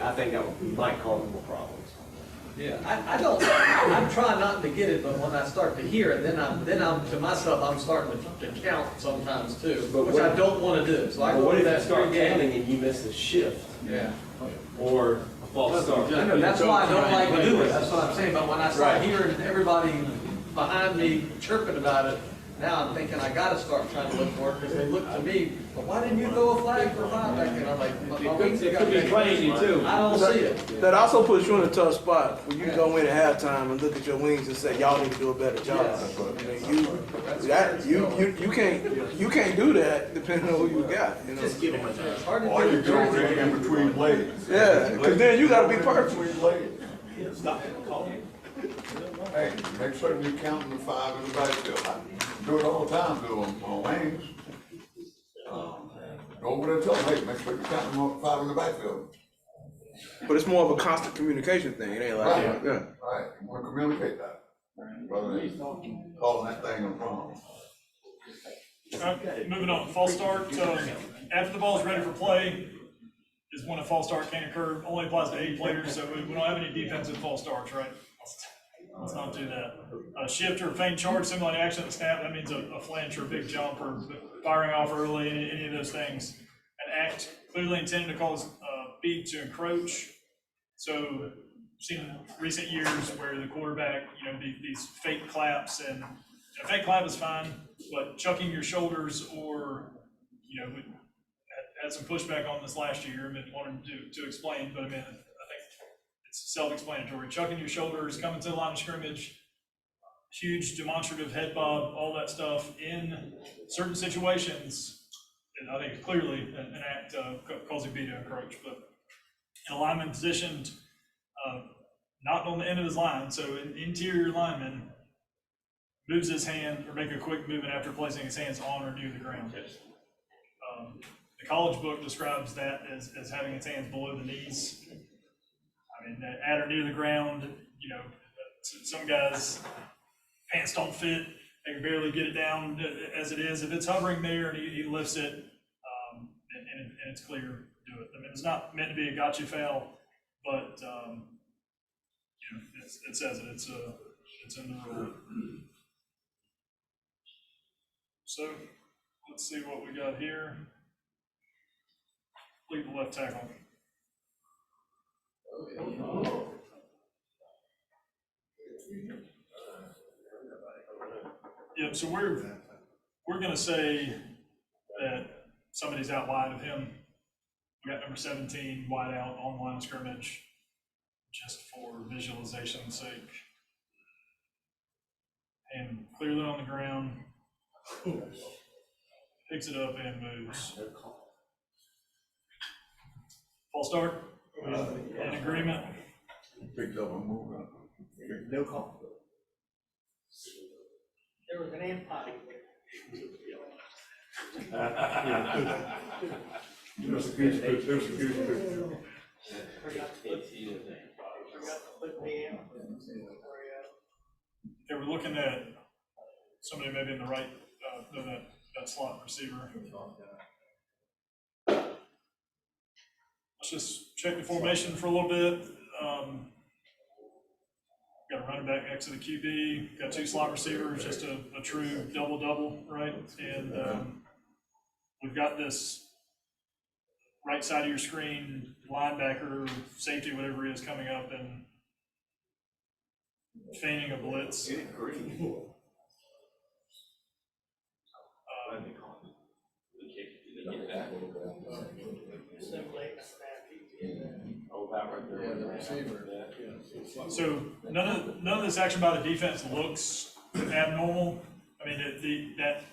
I think that might cause more problems. Yeah, I'm trying not to get it, but when I start to hear it, then I'm to myself, I'm starting to count sometimes too, But which what- I don't wanna do, so I But go what to if you that start three counting game. and you miss a shift Yeah. or a false start? I know, that's why I don't like to do it, that's what I'm saying, but when I start Right. hearing everybody behind me chirping about it, now I'm thinking I gotta start trying to look for it, because they look to me, but why didn't you throw a flag for 5 back then? I'm like, my wings It got could be big. crazy too. I don't see it. That also puts you in a tough spot when you go in at halftime and look at your wings and say, y'all need to do a better job. I mean, you can't do that depending on who you got, you know? Just give him a chance. It's hard to Or do you it. go in between blades. Yeah, 'cause then you gotta be perfect. Between blades. Stop it, call him. Hey, make sure you're counting the 5 in the backfield. I do it all the time, do them on wings. Go over there and tell them, hey, make sure you're counting 5 in the backfield. But it's more of a constant communication thing, it ain't like, Right. yeah. Right, you wanna communicate that, rather than calling that thing a problem. Moving on, false start, after the ball is ready for play is when a false start can occur, only applies to 8 players, so we don't have any defensive false starts, right? Let's not do that. A shift or feign charge, simulating action at the snap, that means a flinch or a big jump or firing off early, any of those things. An act clearly intended to cause beat to encroach. So, seen in recent years where the quarterback, these fake claps, and a fake clap is fine, but chucking your shoulders or, we had some pushback on this last year, and wanted to explain, but I mean, I think it's self-explanatory. Chucking your shoulders, coming to the line of scrimmage, huge demonstrative head bob, all that stuff in certain situations, and I think it's clearly an act causing beat to encroach, but in a lineman positioned, not on the end of his line, so an interior lineman moves his hand or make a quick movement after placing his hands on or near the ground. The college book describes that as having his hands below the knees. I mean, at or near the ground, some guys, pants don't fit, they can barely get it down as it is. If it's hovering there and he lifts it, and it's clear, do it. I mean, it's not meant to be a gotcha foul, but, it says it, it's in the rule. So, let's see what we got here. Lead the left tackle. Yep, so we're gonna say that somebody's out wide of him. We got number 17 wide out on the line of scrimmage, just for visualization's sake. And clearly on the ground, picks it up and moves. False start, in agreement. Picked up and moved up. No call. There was an ant potty. There's a goose picture, there's a goose picture. Forgot to put the ant. Okay, we're looking at somebody maybe in the right, that slot receiver. Let's just check the formation for a little bit. Got a running back next to the QB, got 2 slot receivers, just a true double-double, right? And we've got this right side of your screen, linebacker, safety, whatever it is, coming up and feigning a blitz. So none of this action by the defense looks abnormal. I mean, that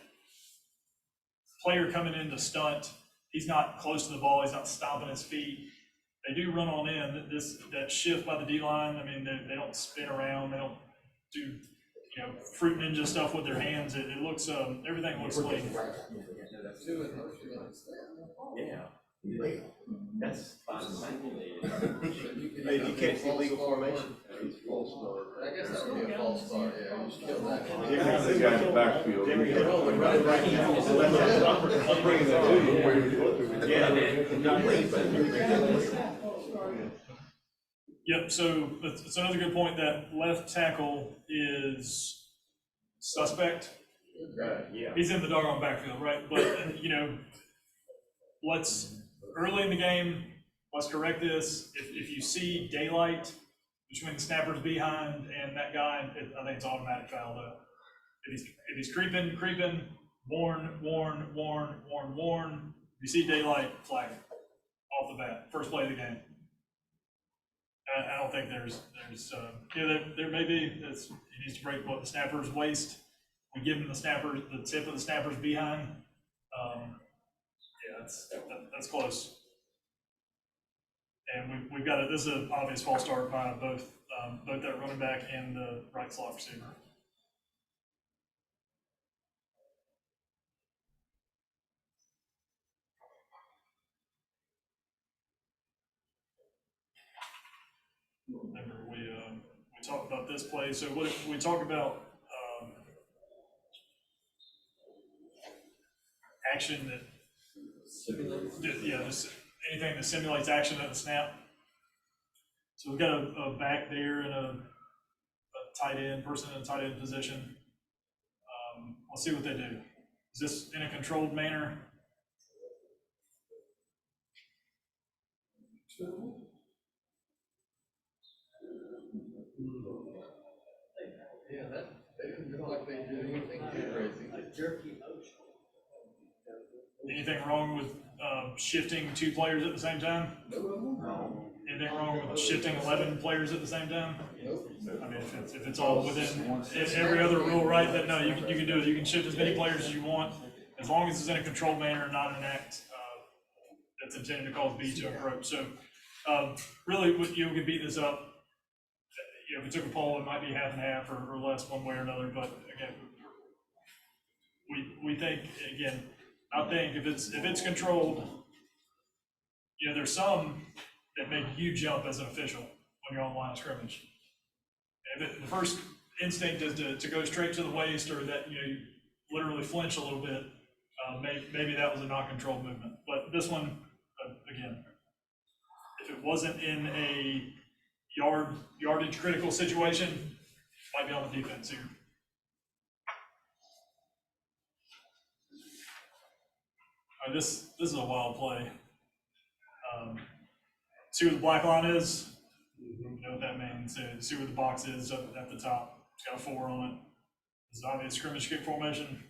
player coming in to stunt, he's not close to the ball, he's not stomping his feet. They do run on in. That shift by the D-line, I mean, they don't spin around, they don't do fruit ninja stuff with their hands. It looks everything looks clean. Yeah. That's fine. Hey, you can't see legal formation. I guess that would be a false start, yeah. Kill that. They got the guy in the backfield. Well, we run it right now. I'm bringing that to you. Yep, so it's another good point that left tackle is suspect. Right. Yeah. He's in the doggone backfield, right? But, you know, early in the game, let's correct this. If you see daylight between the snappers behind and that guy, I think it's automatic foul though. If he's creeping, warn. If you see daylight, flag it off the bat, first play of the game. I don't think there's there may be, he needs to break the snapper's waist. We give him the tip of the snapper's behind. Yeah, that's close. And we've got this is an obvious false start by both that running back and the right slot receiver. Remember, we talked about this play. So what we talk about action that just anything that simulates action at the snap. So we've got a back there and a tight end person in a tight end position. Let's see what they do. Is this in a controlled manner? Yeah, they didn't look like they did anything too crazy. Anything wrong with shifting 2 players at the same time? No. Anything wrong with shifting 11 players at the same time? Nope. I mean, if it's all within every other rule, right, that no, you can do it. You can shift as many players as you want, as long as it's in a controlled manner and not an act that's intended to cause B to approach. So really, you could beat this up. You know, if we took a poll, it might be half and half or less one way or another. But again, we think again. I think if it's controlled, you know, there's some that make you jump as an official when you're on the line of scrimmage. If the first instinct is to go straight to the waist, or that you literally flinch a little bit, maybe that was a not controlled movement. But this one, again, if it wasn't in a yardage critical situation, might be on the defense here. All right, this is a wild play. See where the black line is? You know what that means. See where the box is up at the top. It's got a 4 on it. This is obvious scrimmage kick formation.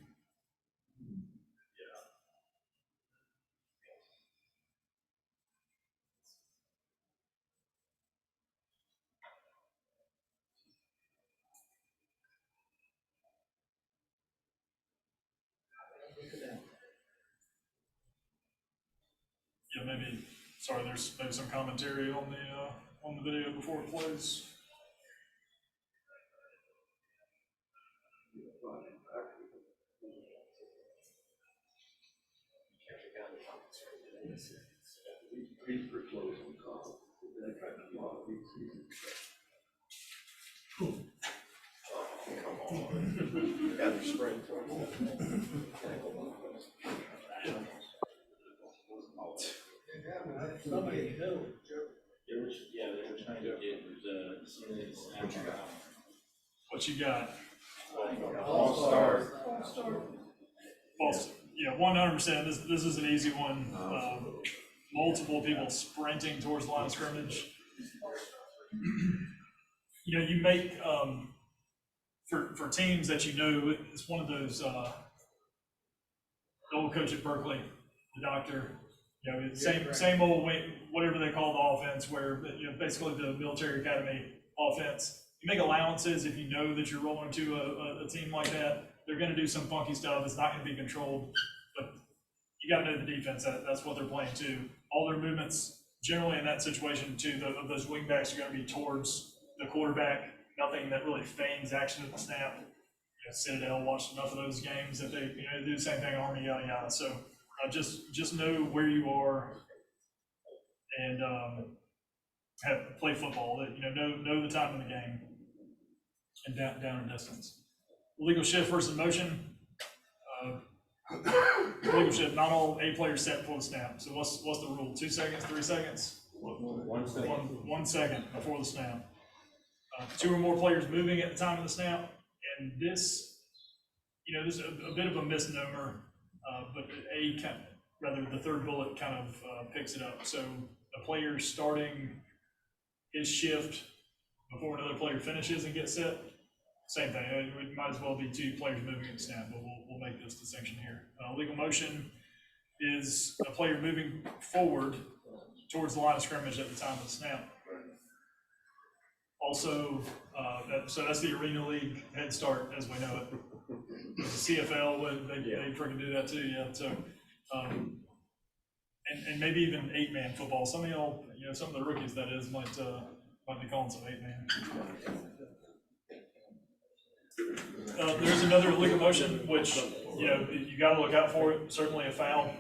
Yeah, maybe. Sorry, there's maybe some commentary on the video before it plays. Got the sprint. Somebody knew. Yeah, they were trying to get What you got? All-star. False. Yeah, 100%. This is an easy one. Multiple people sprinting towards the line of scrimmage. You know, you make for teams that it's one of those. The old coach at Berkeley, the doctor. You know, same old way, whatever they call the offense, where basically the military academy offense. You make allowances if you know that you're rolling to a team like that. They're going to do some funky stuff. It's not going to be controlled, but you got to know the defense. That's what they're playing too. All their movements, generally in that situation too, of those wing backs are going to be towards the quarterback. Nothing that really feigns action at the snap. Citadel watched enough of those games that they do the same thing. Army, yada yada. So just know where you are and play football. That know the time of the game and down and distance. illegal shift versus motion. Illegal shift, not all 8 players set before the snap. So what's the rule? 2 seconds, 3 seconds? 1 second. 1 second before the snap. 2 or more players moving at the time of the snap. And this, this is a bit of a misnomer, but the third bullet kind of picks it up. So a player starting his shift before another player finishes and gets set, same thing. It might as well be 2 players moving at the snap, but we'll make this distinction here. Legal motion is a player moving forward towards the line of scrimmage at the time of the snap. Also, so that's the Arena League head start as we know it. The CFL, they freaking do that too, yeah. So, and maybe even 8-man football. Some of y'all, some of the rookies that is might be calling some 8-man. There's another illegal motion which you got to look out for it. Certainly a foul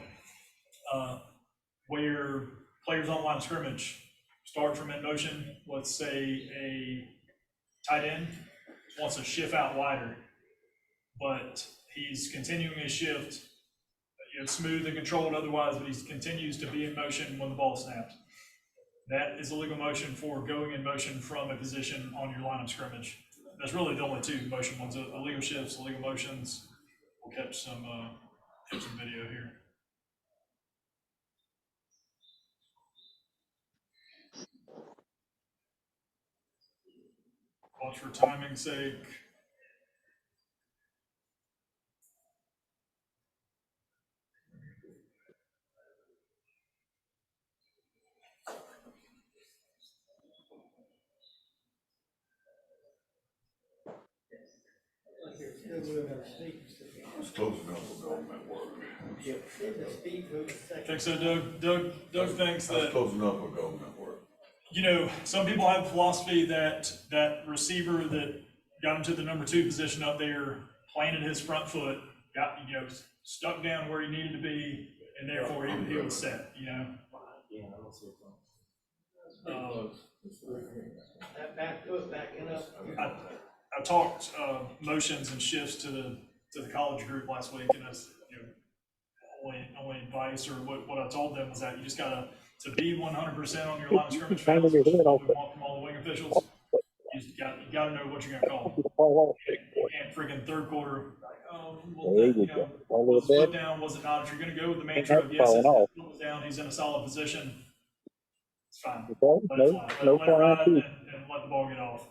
where players on the line of scrimmage start from in motion. Let's say a tight end wants to shift out wider, but he's continuing his shift, smooth and controlled otherwise, but he continues to be in motion when the ball snaps. That is a legal motion for going in motion from a position on your line of scrimmage. That's really the only 2 motion ones: illegal shifts, illegal motions. We'll catch some video here. Watch for timing's sake. It's close enough for government work. Think so, Doug? Doug thinks That's that, close enough for government work. some people have a philosophy that receiver that got him to the number 2 position up there, planted his front foot, got, stuck down where he needed to be, and therefore he was set, That back foot backing up. I talked motions and shifts to the college group last week, and that's only advice or what I told them was that you just gotta to be 100% on your line of scrimmage fouls, which is what we want from all the wing officials. You gotta know what you're gonna call. You can't freaking third quarter was his foot down, was it not? If you're gonna go with the mantra of yes, his foot was down, he's in a solid position, it's fine. Let it fly. Let it ride and let the ball get off.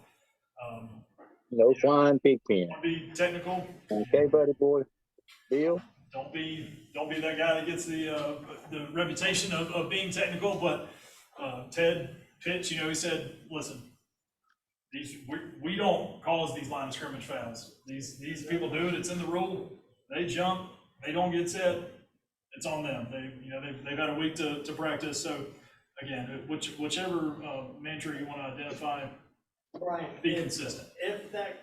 No flying pig pen. Don't be technical. Okay, buddy boy. Deal? Don't be that guy that gets the reputation of being technical, but Ted Pitch, he said, listen, we don't cause these line of scrimmage fouls. These people do it, it's in the rule. They jump, they don't get set, it's on them. They've had a week to practice. So again, whichever mantra you want to identify, Brian, be consistent. If that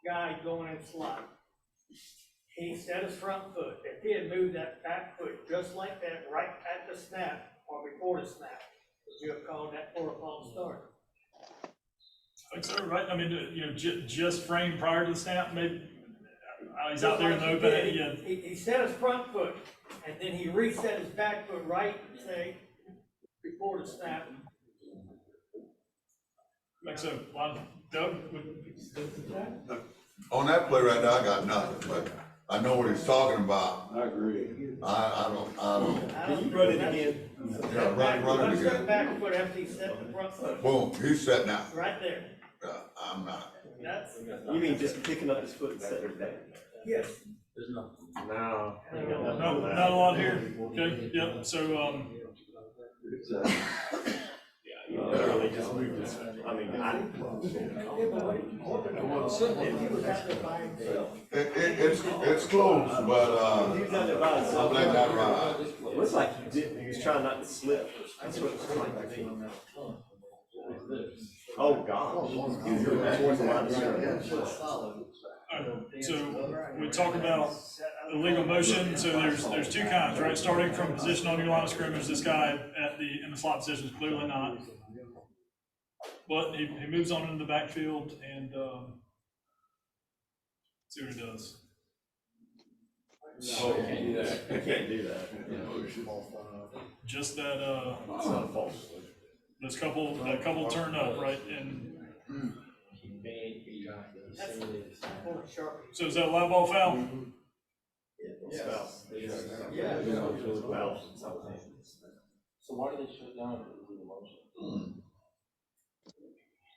guy going in slot, he set his front foot, if he had moved that back foot just like that right at the snap or before the snap, would you have called that for a false start? I think so, right? I mean, just frame prior to the snap, maybe he's out there in the open. He set his front foot and then he reset his back foot right, say, before the snap. Like so, Doug? On that play right there, I got nothing, but I know what he's talking about. I agree. I don't. Can you run it again? Yeah, run it Let's again. set back foot after he set the front foot, Boom, he's set now. right there. I'm not. That's, You mean just picking up his foot and setting it down? yes. No. No, not a lot here. Okay, yep. So, You literally just moved his, I mean, It's close, but, he was out there by I himself. blame that ride. It looks like he didn't, he was trying not to slip. That's what it was like. Oh, God. He was going towards the line of scrimmage. so we talk about illegal motion. So there's 2 kinds, right? Starting from position on your line of scrimmage. This guy in the slot position is clearly not. But he moves on into the backfield and See what it does. No, you can't do that. You can't do that. Just that, It's not a false. that couple turn up, right? And so is that a live ball foul? Yes. Yeah. So why do they shut down the motion?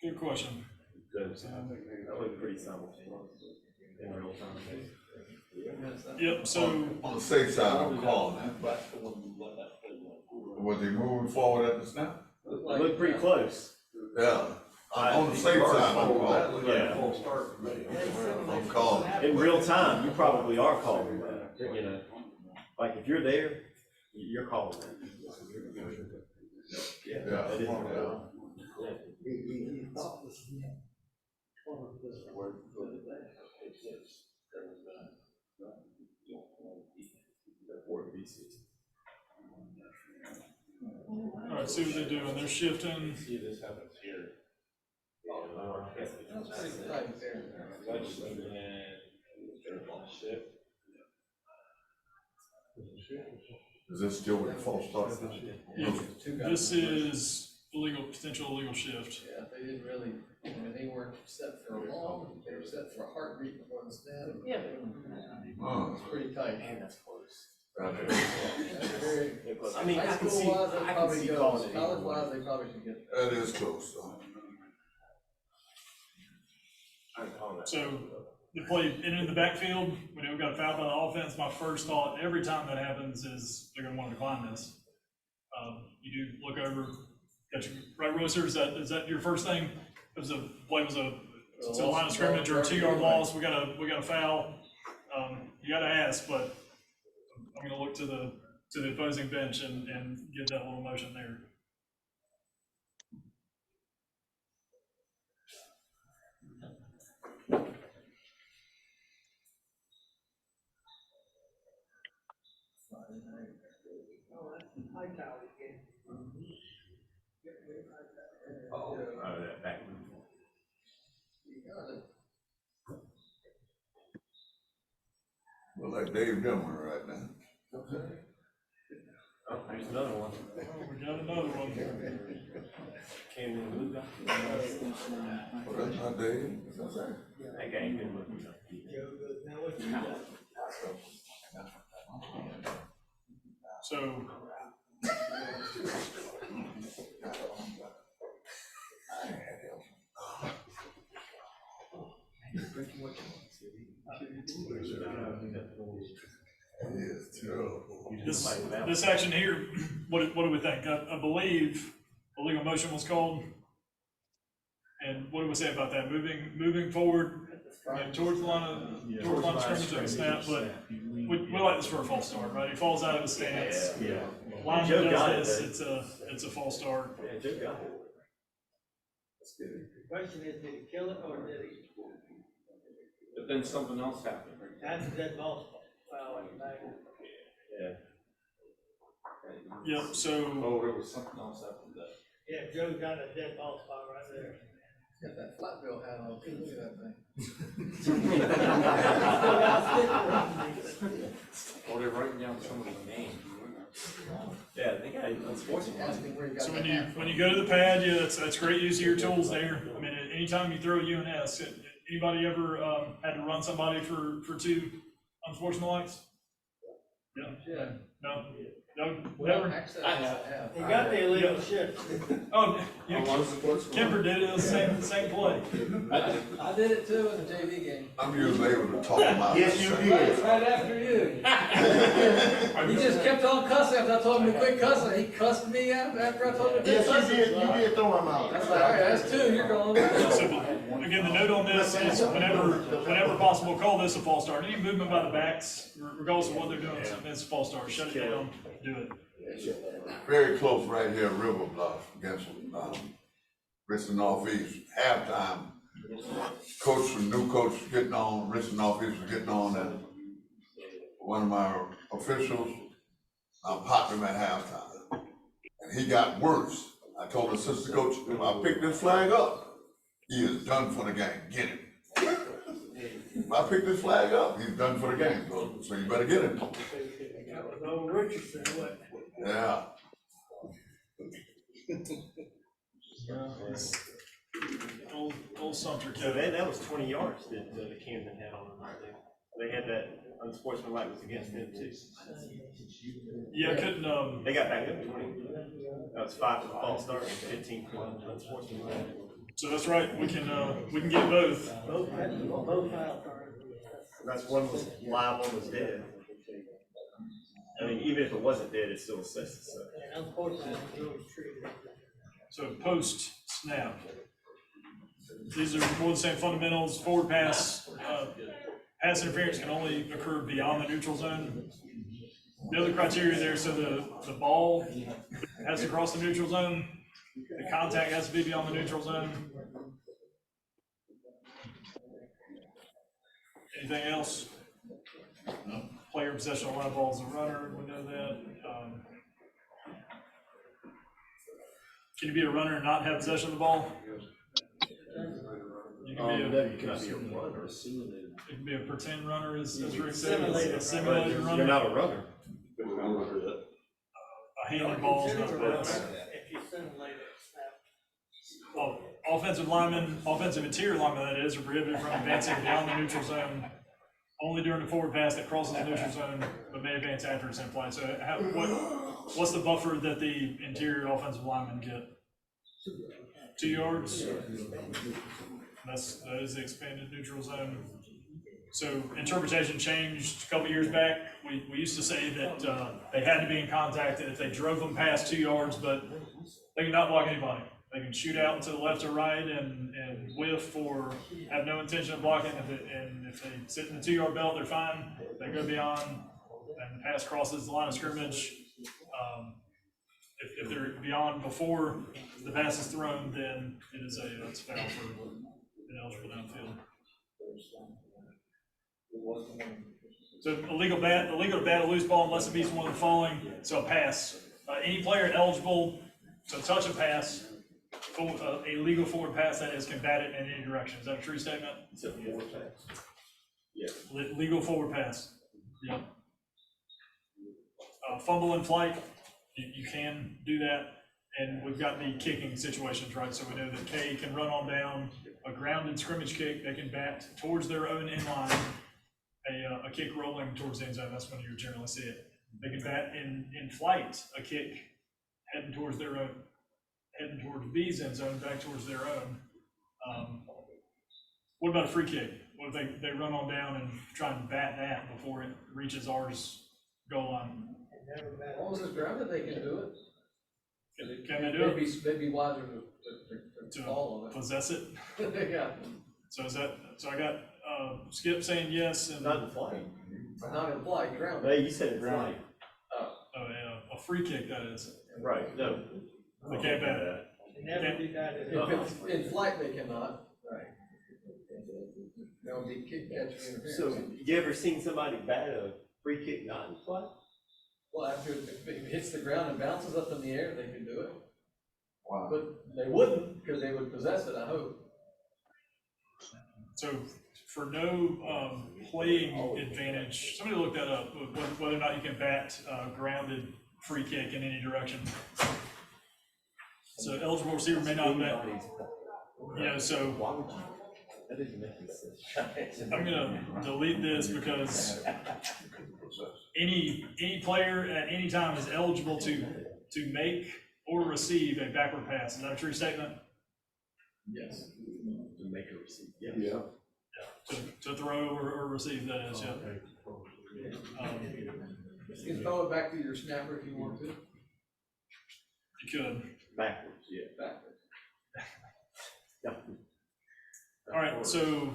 Good question. Good. That was pretty simultaneous in real time. Yep, so, On the safe side, I'm calling it. Was he moving forward at the snap? It looked pretty close. Yeah. On the safe side, I'm calling. Yeah. I'm calling. In real time, you probably are calling that, you know. Like if you're there, you're calling that. Yeah. That is real. all right, see what they're doing. They're shifting. See, this happens here. Is this still with the false start? Yeah, this is potential illegal shift. Yeah, they didn't really, I mean, they weren't set for a long, they were set for a heartbeat before the snap. Yeah. It's pretty tight. Man, that's close. I mean, high I can school see- wise, they I can probably see go, calling it college either way. wise, they probably should get. That is close, though. I'm calling that. So the play into the backfield, when we got fouled by the offense, my first thought every time that happens is they're gonna want to decline this. You do look over, got your right, Royster, is that your first thing? It was a play was a to the line of scrimmage or a 2-yard loss, we got a foul. You gotta ask, but I'm gonna look to the opposing bench and give that little motion there. That back move. Look like Dave Dimmer right now. Oh, there's another one. Oh, we got another one. Came in blue guy. Oh, that's not Dave. That's that. That guy ain't been looking up. So It is terrible. this action here, what do we think? I believe a legal motion was called. And what do we say about that? Moving forward, towards the line of scrimmage on the snap, but we like this for a false start, right? He falls out of his stance. Yeah. Lineman Joe got it, does this, it's a false start. Yeah, Joe got it. That's good. The question is, did he kill it or did he? But then something else happened. That's a dead ball foul. Yeah. Yep, so Oh, there was something else after that. Yeah, Joe got a dead ball spot right there. Got that flat bill hat on, too, look at that thing. Oh, they're writing down somebody's name. Yeah, they got it. Unfortunately. Ask him where he got So that hat when you go to the pad, yeah, that's great use of your tools there. I mean, anytime you throw a UNS, anybody ever had to run somebody for 2 unsportsmanlike lights? Yeah. Yeah. No, Well, never. actually, I have. He got the illegal shift. Oh, yeah, Kemper did it, same play. I did it too in the JV game. I'm usually able to talk about it. Yes, you did. Right after you. He just kept on cussing after I told him to quit cussing. He cussed me after I told him to quit Yes, cussing. you did throw him out. That's like, all right, that's 2, you're going. So, again, the note on this is whenever possible, call this a false start. Any movement by the backs, regardless of what they're doing, it's a false start. Shut it down, do it. Very close right here, River Bluff against, Richland Northeast, halftime. New coach getting on, Richland Northeast was getting on, and one of my officials, popped him at halftime. And he got worse. I told the assistant coach, if I pick this flag up, he is done for the game, get him. If I pick this flag up, he's done for the game, so you better get him. That was old Richardson, what? Yeah. Old Sumter So County. that was 20 yards that Camden had on them right there. They had that unsportsmanlike was against them too. Yeah, couldn't, They got back up 20. That was 5 to the false start and 15 for unsportsmanlike. so that's right, we can get both. Both foul cards. That's one was live, one was dead. I mean, even if it wasn't dead, it still assesses, so. And unfortunately, it was treated. So post snap. These are more the same fundamentals, forward pass, pass interference can only occur beyond the neutral zone. The other criteria there, so the ball has to cross the neutral zone, the contact has to be beyond the neutral zone. Anything else? No. Player possession of live ball is a runner, we know that. Can you be a runner and not have possession of the ball? You can be No, you cannot be a runner. it can be a pretend runner, as Rick said, a simulated But runner. you're not a runner. A handed ball is not a pass. If you simulate it, snap. Well, offensive linemen, offensive interior linemen, that is, are prohibited from advancing beyond the neutral zone only during the forward pass that crosses the neutral zone, but may advance after it's in play. So what's the buffer that the interior offensive linemen get? 2 yards? That is the expanded neutral zone. So interpretation changed a couple years back. We used to say that they had to be in contact if they drove them past 2 yards, but they can not block anybody. They can shoot out to the left or right and whiff or have no intention of blocking. And if they sit in the 2 yard belt, they're fine. They go beyond and the pass crosses the line of scrimmage. If they're beyond before the pass is thrown, then it's foul for ineligible downfield. So illegal to bat a loose ball unless it meets one of the following. So a pass. Any player eligible to touch a pass, a legal forward pass that is, can bat it in any direction. Is that a true statement? It's a forward pass. Yeah. Legal forward pass. Yep. Fumble in flight, you can do that. And we've got the kicking situations, right? So we know that K can run on down a grounded scrimmage kick. They can bat towards their own end line. A kick rolling towards the end zone, that's when you generally see it. They can bat in flight, a kick heading towards their own, heading towards B's end zone, back towards their own. What about a free kick? What if they run on down and try and bat that before it reaches ours goal line? As long as it's grounded, they can do it. Can they do it? They'd be wiser to To fall on possess it? it. Yeah, So I got Skip saying yes and Not in flight. not in flight, grounded. Hey, you said in flight. a free kick, that is. Right, no. They can't bat it. Never do that. If it's in flight, they cannot. Right. That would be kick catching interference. So, you ever seen somebody bat a free kick not in flight? Well, after it hits the ground and bounces up in the air, they can do it. Wow. But they wouldn't, because they would possess it, I hope. So for no playing advantage, somebody look that up, whether or not you can bat grounded free kick in any direction. So eligible receiver may not bat. Yeah, so Why would you? That doesn't make any sense. I'm gonna delete this because any player at any time is eligible to make or receive a backward pass. Is that a true statement? Yes. To make a receipt, yeah. Yeah. To throw or receive, that is, yeah. You can throw it back to your snapper if you want to. You could. Backwards, yeah. Backwards. All right, so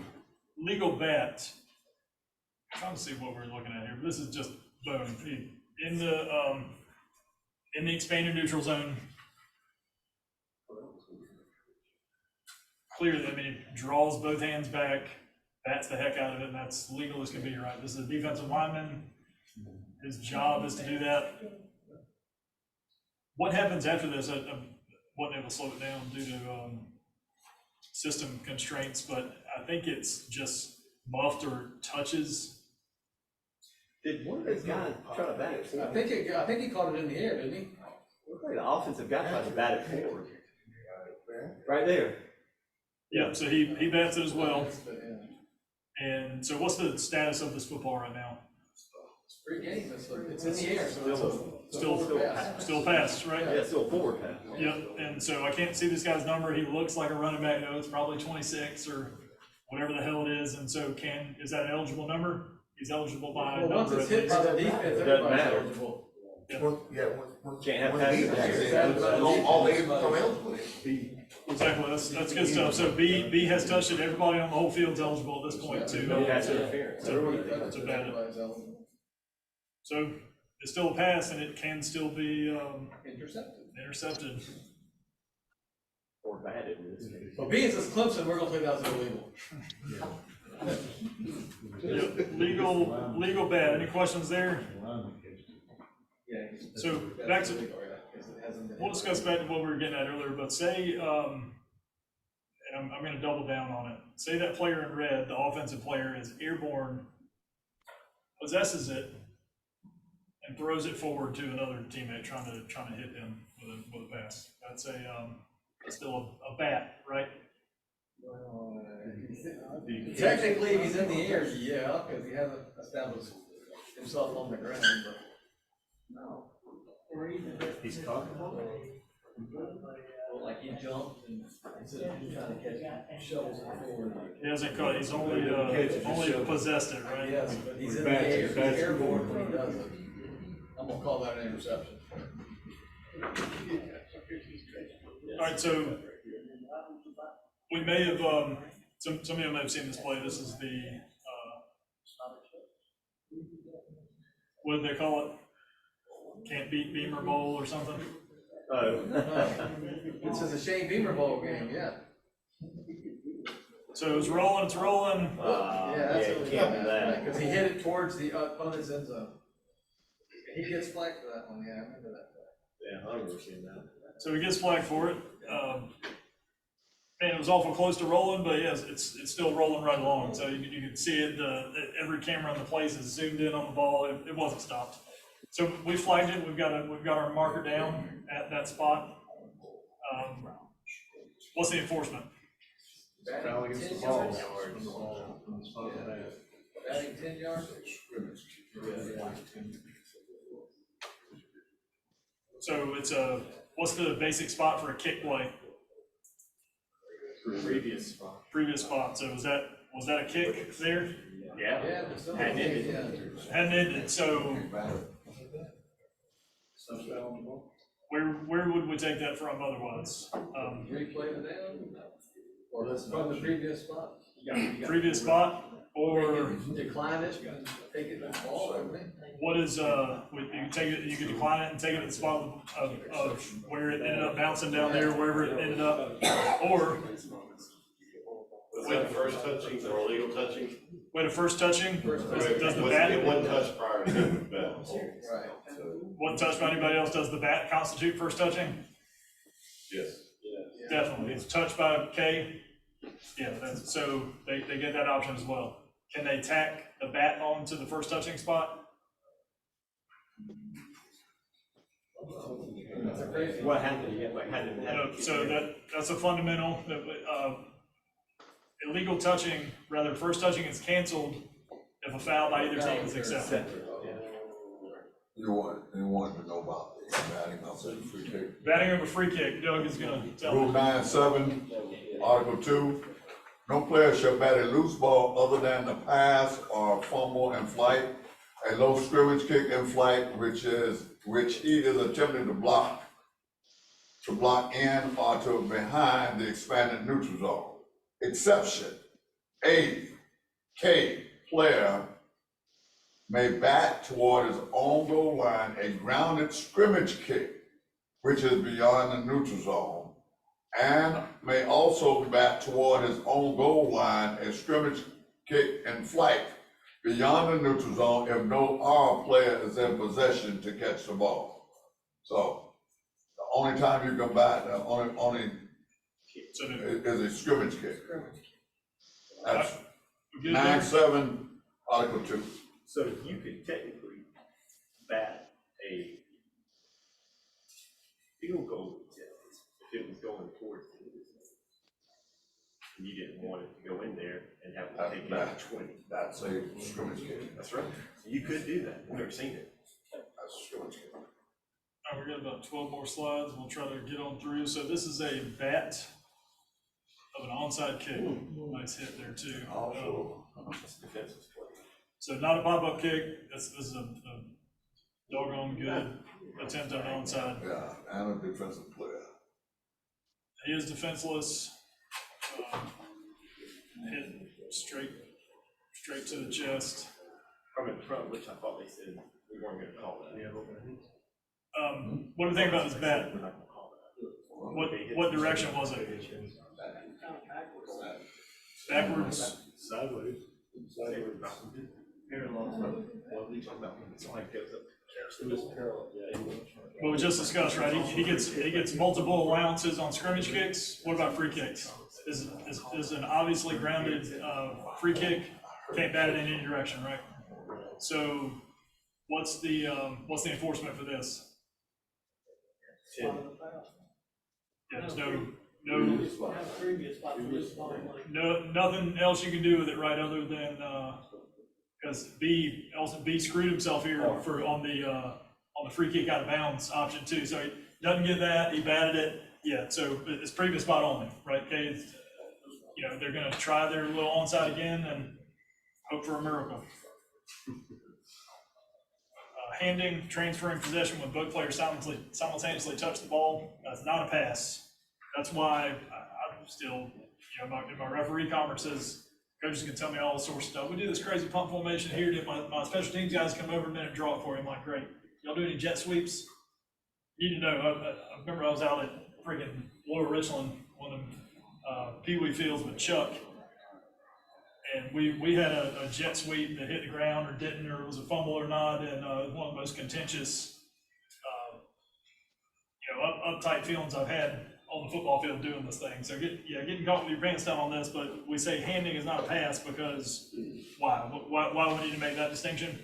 legal bat. I'm trying to see what we're looking at here. This is just boom. In the expanded neutral zone. Clearly, I mean, it draws both hands back, bats the heck out of it, and that's legal as can be, right? This is a defensive lineman. His job is to do that. What happens after this? I wasn't able to slow it down due to system constraints, but I think it's just muffed or touches. Did one of those guys try to bat it forward? I think he caught it in the air, didn't he? Looked like the offensive guy tried to bat it forward. Right there. Yeah, so he bats it as well. And so what's the status of this football right now? It's a free game, it's in the air, so it's a Still forward pass. Still pass, right? Yeah, still a forward pass. Yep, and so I can't see this guy's number. He looks like a running back, though. It's probably 26 or whatever the hell it is. And so is that an eligible number? He's eligible by Well, once number it's at hit by least. the defense, It doesn't everybody's matter. eligible. Can't have passes. All they come out. Exactly, that's good stuff. So B has touched it. Everybody on the whole field's eligible at this point too. No pass interference. It's a bad. Everybody's eligible. So it's still a pass and it can still be Intercepted. Or batted in this case. Well, being as Clemson, we're gonna say that's illegal. Yep, legal bad. Any questions there? So back to, we'll discuss back to what we were getting at earlier, but say, and I'm gonna double down on it. Say that player in red, the offensive player, is airborne, possesses it, and throws it forward to another teammate trying to hit him with a pass. That's still a bat, right? Technically, if he's in the air, yeah, because he hasn't established himself on the ground, but. No. He's comfortable. Well, like he jumped and instead of trying to catch shovels it forward. He hasn't caught, he's only possessed it, right? Yes, but he's in the air, he's airborne when he does it. I'm gonna call that an interception. All right, so we may have, some of you may have seen this play. This is the, what did they call it? Can't beat Beamer Bowl or something? This is a Shane Beamer Bowl game, yeah. So it's rolling. Yeah, that's yeah, what you can't do that. because he hit it towards the opponent's end zone. He gets flagged for that one, yeah, I remember that. Yeah, I remember seeing that. So he gets flagged for it. Man, it was awful close to rolling, but yes, it's still rolling right along. So you can see it, every camera in the place is zoomed in on the ball. It wasn't stopped. So we flagged it. We've got our marker down at that spot. What's the enforcement? Batting 10 yards. Batting 10 yards. So it's what's the basic spot for a kick play? Previous spot. Previous spot. So was that a kick there? Yeah. Yeah, but some Hadn't ended. Hadn't ended. So where would we take that from otherwise? Replay it down, or from the previous spot. Previous spot, or Decline it, take it to the ball, everything. what is you can take it, you can decline it and take it to the spot of where it ended up bouncing down there, wherever it ended up, or Was that first touching or illegal touching? wait, a first touching, does the It bat, wasn't touched prior to the bat. Right. one touch by anybody else, does the bat constitute first touching? Yes. Definitely, it's touched by K, yeah, so they get that option as well. Can they tack the bat onto the first touching spot? What happened? Yeah, like, had it. So that's a fundamental, illegal touching, rather first touching is canceled if a foul by either team is accepted. You want to know about the batting of the free kick? Batting of a free kick, Doug is gonna tell Rule me. 9-7, Article 2, no player shall bat a loose ball other than the pass or fumble in flight, a low scrimmage kick in flight, which he is attempting to block in or to behind the expanded neutral zone. Exception, A, K, player may bat toward his own goal line a grounded scrimmage kick, which is beyond the neutral zone, and may also bat toward his own goal line a scrimmage kick in flight beyond the neutral zone if no R player is in possession to catch the ball. So the only time you can bat, only So is a scrimmage kick. That's good there? 9-7, Article 2. So you could technically bat a field goal attempt if it was going towards the end of the zone. And you didn't want it to go in there and have to take it out 20. That's a scrimmage game. That's right. So you could do that. We've never seen it. That's a scrimmage game. All right, we got about 12 more slides. We'll try to get on through. So this is a bat of an onside kick. Nice hit there too. It's defensive play. So not a pop-up kick. This is a doggone good attempt on the onside. Yeah, and a defensive player. He is defenseless. Hit straight to the chest. From in front, which I thought they said we weren't gonna call that. What do you think about this bat? We're not gonna call that. What direction was it? Backwards. Sideways. It's like it goes up. It was parallel, yeah. What we just discussed, right? He gets multiple allowances on scrimmage kicks. What about free kicks? Is an obviously grounded free kick, can't bat it in any direction, right? So what's the enforcement for this? Yeah, there's nothing else you can do with it, right, other than because B screwed himself here on the free kick out of bounds option too. So he doesn't get that. He batted it. Yeah. So it's previous spot only, right? Okay. They're going to try their little onside again and hope for a miracle. Handing, transferring possession when both players simultaneously touch the ball. That's not a pass. That's why I'm still, in my referee conferences, coaches can tell me all sorts of stuff. We do this crazy pump formation here. Did my special teams guys come over a minute and draw it for you? I'm like, great. Y'all do any jet sweeps? You need to know. I remember I was out at freaking Lower Richland, one of them Pee Wee fields with Chuck. And we had a jet sweep that hit the ground or didn't, or it was a fumble or not, and one of the most contentious, uptight feelings I've had on the football field doing this thing. So getting caught with your pants down on this, but we say handing is not a pass because why? Why we need to make that distinction?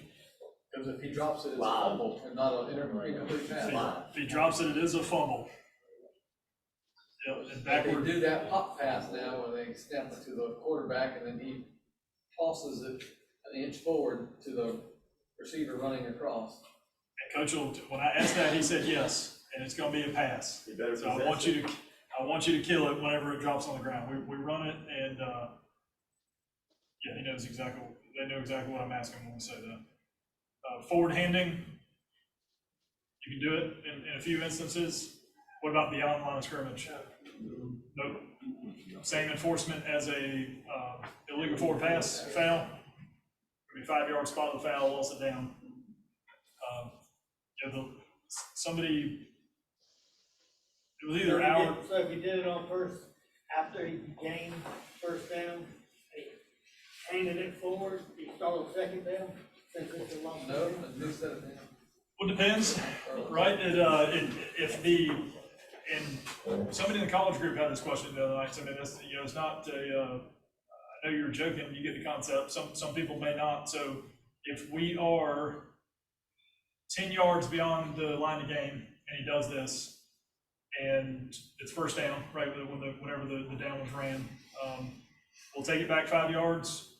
Because if he drops it, it's a fumble and not an incomplete pass. If he drops it, it is a fumble. And If backward. they do that pop pass now, where they snap it to the quarterback and then he tosses it an inch forward to the receiver running across. And Coach, when I asked that, he said yes, and it's going to be a pass. So I want you to kill it whenever it drops on the ground. We run it, and he knows exactly. They know exactly what I'm asking when we say that. Forward handing, you can do it in a few instances. What about beyond line of scrimmage? Nope. Same enforcement as a illegal forward pass foul. Maybe 5-yard spot of the foul, lost it down. Somebody, it was either our. So if you did it on first, after he gained first down, he handed it forward, you start on second down, since it's a long. No, at least that. Well, it depends, right? And somebody in the college group had this question the other night. So, I mean, it's not I know you're joking, you get the concept. Some people may not. So if we are 10 yards beyond the line of game and he does this and it's first down, right, whenever the down was ran, we'll take it back 5 yards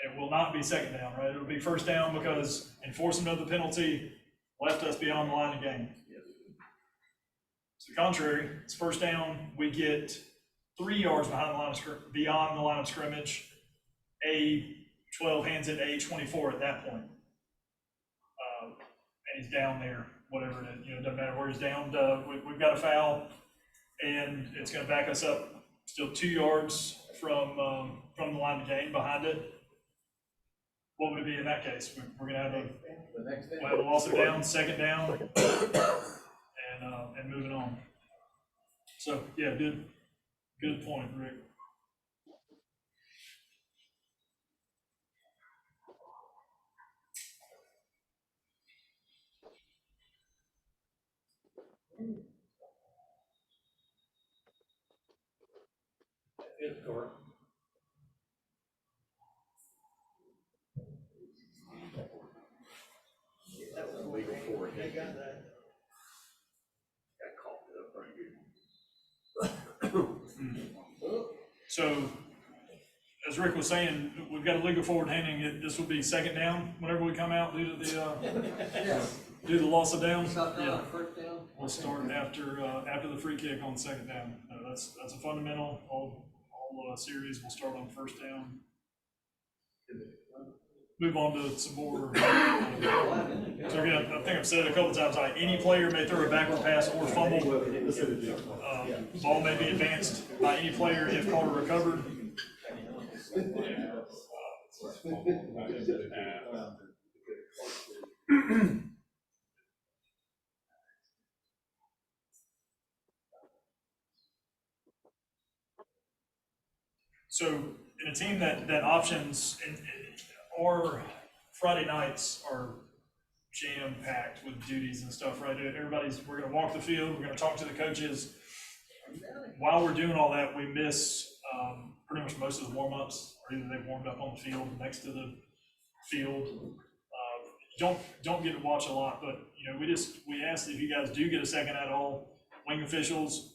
and it will not be second down, right? It'll be first down because enforcement of the penalty left us beyond the line of game. To the contrary, it's first down, we get 3 yards beyond the line of scrimmage. A12 hands it to A24 at that point. And he's down there, whatever it is, doesn't matter where he's down. We've got a foul, and it's going to back us up still 2 yards from the line of game behind it. What would it be in that case? We're going to have a loss of down, second down, and moving on. So yeah, good point, Rick. Fifth court. They got that. So, as Rick was saying, we've got a legal forward handing, this will be second down whenever we come out due to due to the loss of down. Yeah. First down. We'll start after the free kick on second down. That's a fundamental. All series will start on first down. Move on to some more. So again, I think I've said it a couple times, like any player may throw a backward pass or fumble. Ball may be advanced by any player if called or recovered. So in a team that options or Friday nights are jam-packed with duties and stuff, right? We're gonna walk the field, we're gonna talk to the coaches. While we're doing all that, we miss pretty much most of the warm-ups, or either they've warmed up on the field next to the field. Don't get to watch a lot, but you know, we asked if you guys do get a second at all, wing officials,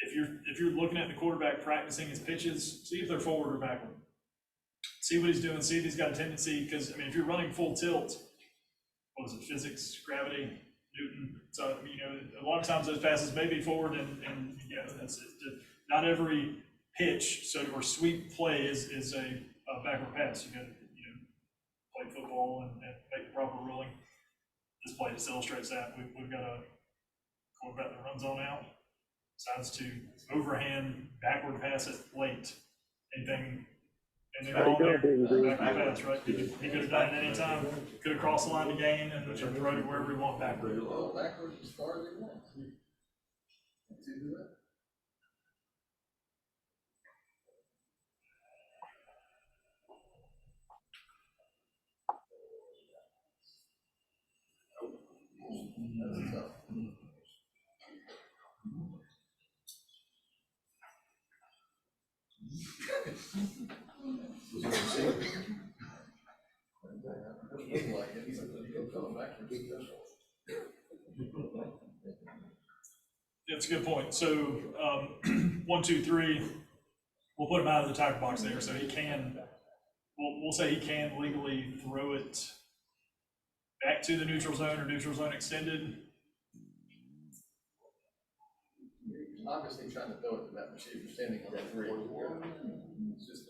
if you're looking at the quarterback practicing his pitches, see if they're forward or backward. See what he's doing, see if he's got a tendency, because I mean, if you're running full tilt, what is it, physics, gravity, Newton, so you know, a lot of times those passes may be forward, and you know, not every pitch or sweep play is a backward pass. You got to play football and make the proper ruling. This play just illustrates that. We've got a quarterback that runs on out, decides to overhand backward pass it late. Anything wrong there? Backward pass, right? He could have done it any time. Could have crossed the line to gain and thrown it wherever he wants backward. Backwards as far as he wants. Let's do that. That's tough. That's a good point. So 1, 2, 3, we'll put him out of the tackle box there, so he can. We'll say he can legally throw it back to the neutral zone or neutral zone extended. Obviously trying to throw it to that receiver standing on the 3. It's just,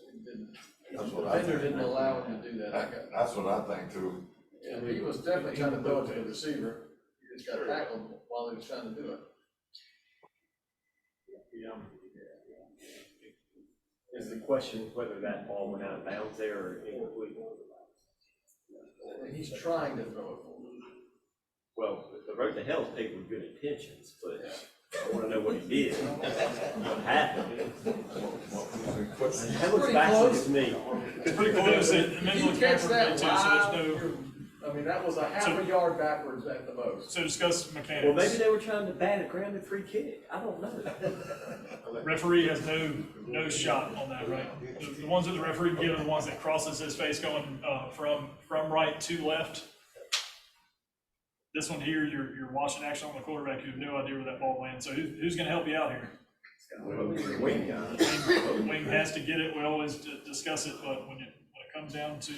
That's what the I defender think. didn't allow him to do that. That's what I think too. Yeah, he was definitely trying to throw it to the receiver. He just got tackled while he was trying to do it. Is the question whether that ball went out of bounds there or incomplete? He's trying to throw it forward. Well, the road to hell is paved with good intentions, but I want to know what he did. What happened? That looks fascinating to me. It's pretty close. You catch that live, so I mean, that was a half a yard backwards at the most. so discuss mechanics. Well, maybe they were trying to bat a grounded free kick. I don't know. Referee has no shot on that, right? The ones that the referee give are the ones that crosses his face going from right to left. This one here, you're watching action on the quarterback. You have no idea where that ball lands. So who's going to help you out here? Wing guy. Wing has to get it. We always discuss it, but when it comes down to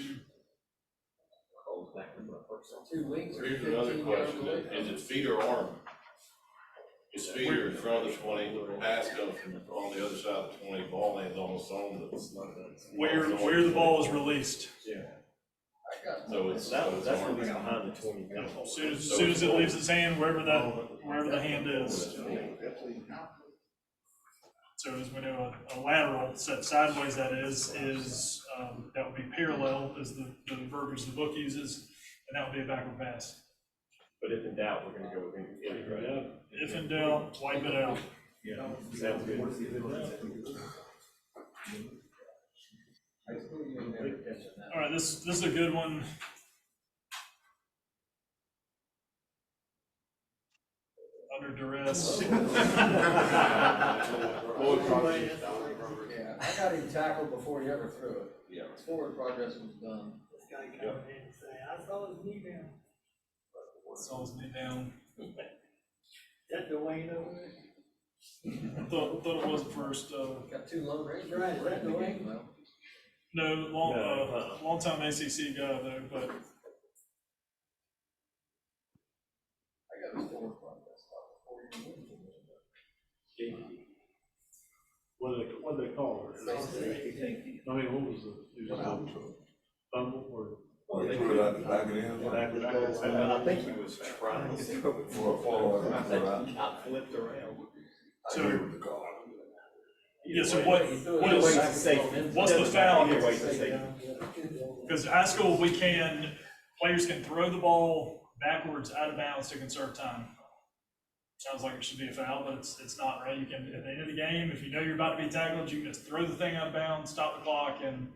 2 wings are Here's another 15 yards question, away. is it feet or arm? Is feet or in front of the 20, pass comes from on the other side of the 20, ball lands almost on the. where the ball is released. Yeah. I got So it's. That's arm. released behind the 20. As soon as it leaves its hand, wherever the hand is. So as we know, a lateral set sideways, that is that would be parallel, is the verbiage the book uses, and that would be a backward pass. But if in doubt, we're going to go with incomplete, right? If in doubt, wipe it out. Sounds good. All right, this is a good one. Under duress. Yeah, I got him tackled before he ever threw it. Yeah. His forward progress was done. This guy come in and say, I saw his knee down. Saws me down. That Dwayne over there? Thought it was at first, Got two low range. Right, is that Dwayne? no, long time ACC guy though, but I got a score from this. What do they call it? I mean, what was fumble or? Or they threw it out the back of the end zone. I think he was trying to throw it Or a fall I out. think he got flipped around. I agree with the call. yeah, so what is, what's the foul here? Because high school, players can throw the ball backwards out of bounds to conserve time. Sounds like it should be a foul, but it's not, right? You can, at the end of the game, if you know you're about to be tackled, you can just throw the thing out of bounds, stop the clock, and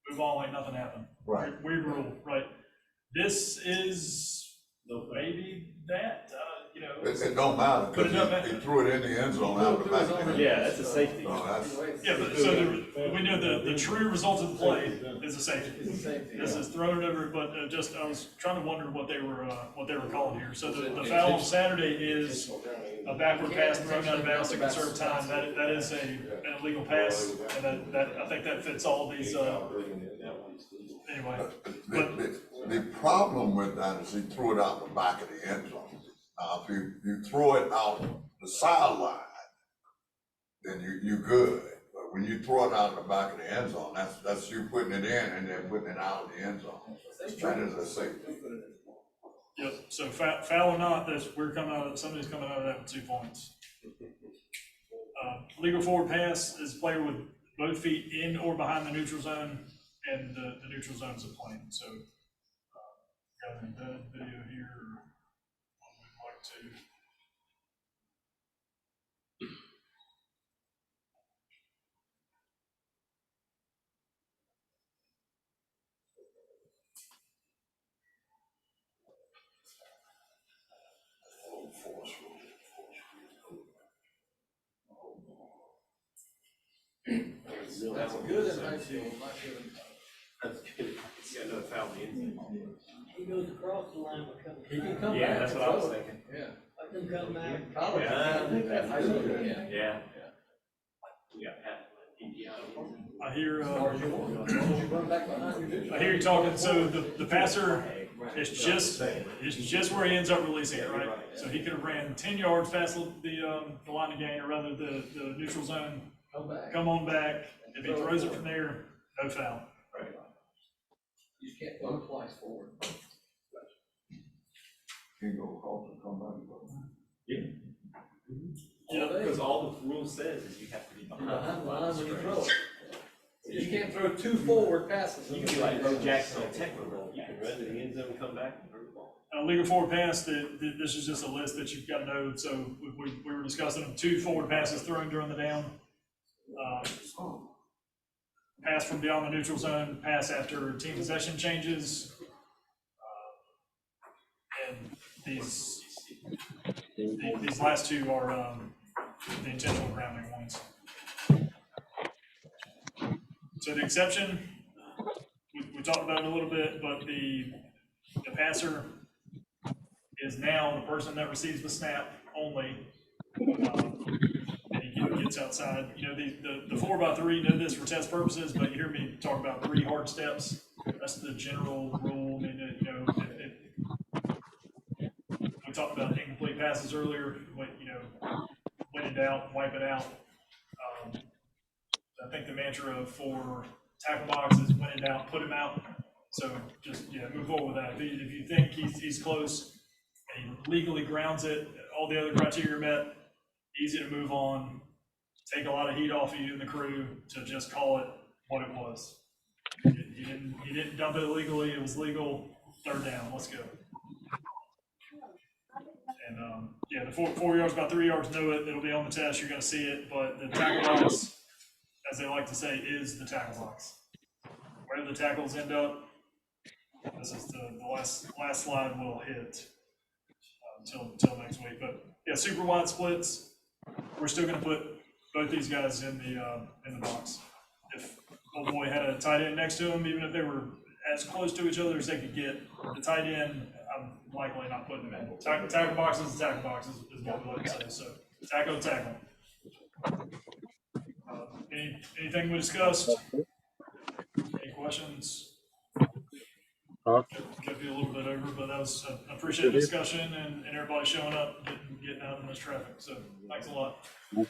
move on like nothing happened. Right. Weird rule, right? This is maybe that, you know. It don't matter, But it doesn't because he threw it in the end zone out the back of the end. Yeah, that's a safety. No, that's, Yeah, but so we know the true result of the play is a safety. Safety. This is thrown it over, but I was trying to wonder what they were calling here. So the foul on Saturday is a backward pass thrown out of bounds to conserve time. That is an illegal pass, and that I think that fits all these, anyway. the problem with that is he threw it out the back of the end zone. If you throw it out the sideline, then you good. But when you throw it out the back of the end zone, that's you putting it in and then putting it out of the end zone. That is a safety. Yep, so foul or not, somebody's coming out of that with 2 points. Legal forward pass is a player with both feet in or behind the neutral zone, and the neutral zone is a plane. So, got an embedded video here, what we'd like to. That's good in high school, not good in That's good. You got another foul in the end zone. He goes across the line, but comes He can back. come back. Yeah, that's what I was and throw it. thinking. Yeah. Let them come back. College. Yeah. I think that's high school, yeah. Yeah. We got Pat. I hear, As far as you want. As long as you run back behind your I hear you talking, so the passer, it's just where he ends up releasing it, right? So he could have ran 10 yards past the line of gain, or rather the neutral zone, Come back. come on back. If he throws it from there, no foul. You just can't go twice forward. He go across and come back. Yeah, Because all the rule says is you have to be behind Behind the the line line of when you scrimmage. throw it. You can't throw two forward passes. You can be like Bo Jackson on technical, you can run to the end zone, come back and throw the ball. legal forward pass, this is just a list that you've got to know. So we were discussing them, 2 forward passes thrown during the down. Pass from beyond the neutral zone, pass after team possession changes. And these last 2 are the intentional grounding ones. So the exception, we talked about it a little bit, but the passer is now the person that receives the snap only. And he gets outside. You know, the 4x3 know this for test purposes, but you hear me talk about 3 hard steps. That's the general rule. I mean, you know, we talked about incomplete passes earlier. When in doubt, wipe it out. I think the mantra for tackle box is when in doubt, put him out. So just move forward with that. If you think he's close and he legally grounds it, all the other criteria met, easy to move on. Take a lot of heat off of you and the crew to just call it what it was. You didn't dump it illegally, it was legal. 3rd down, let's go. And the 4 yards by 3 yards, know it. It'll be on the test. You're going to see it. But the tackle box, as they like to say, is the tackle box. Where the tackles end up, this is the last slide we'll hit until next week. But super wide splits. We're still going to put both these guys in the box. If old boy had a tight end next to him, even if they were as close to each other as they could get, the tight end, I'm likely not putting them in. Tackle boxes is what we like to say, so tackle. Anything we discussed? Any questions? Kept you a little bit over, but that was, I appreciate the discussion and everybody showing up, getting out in this traffic, so thanks a lot.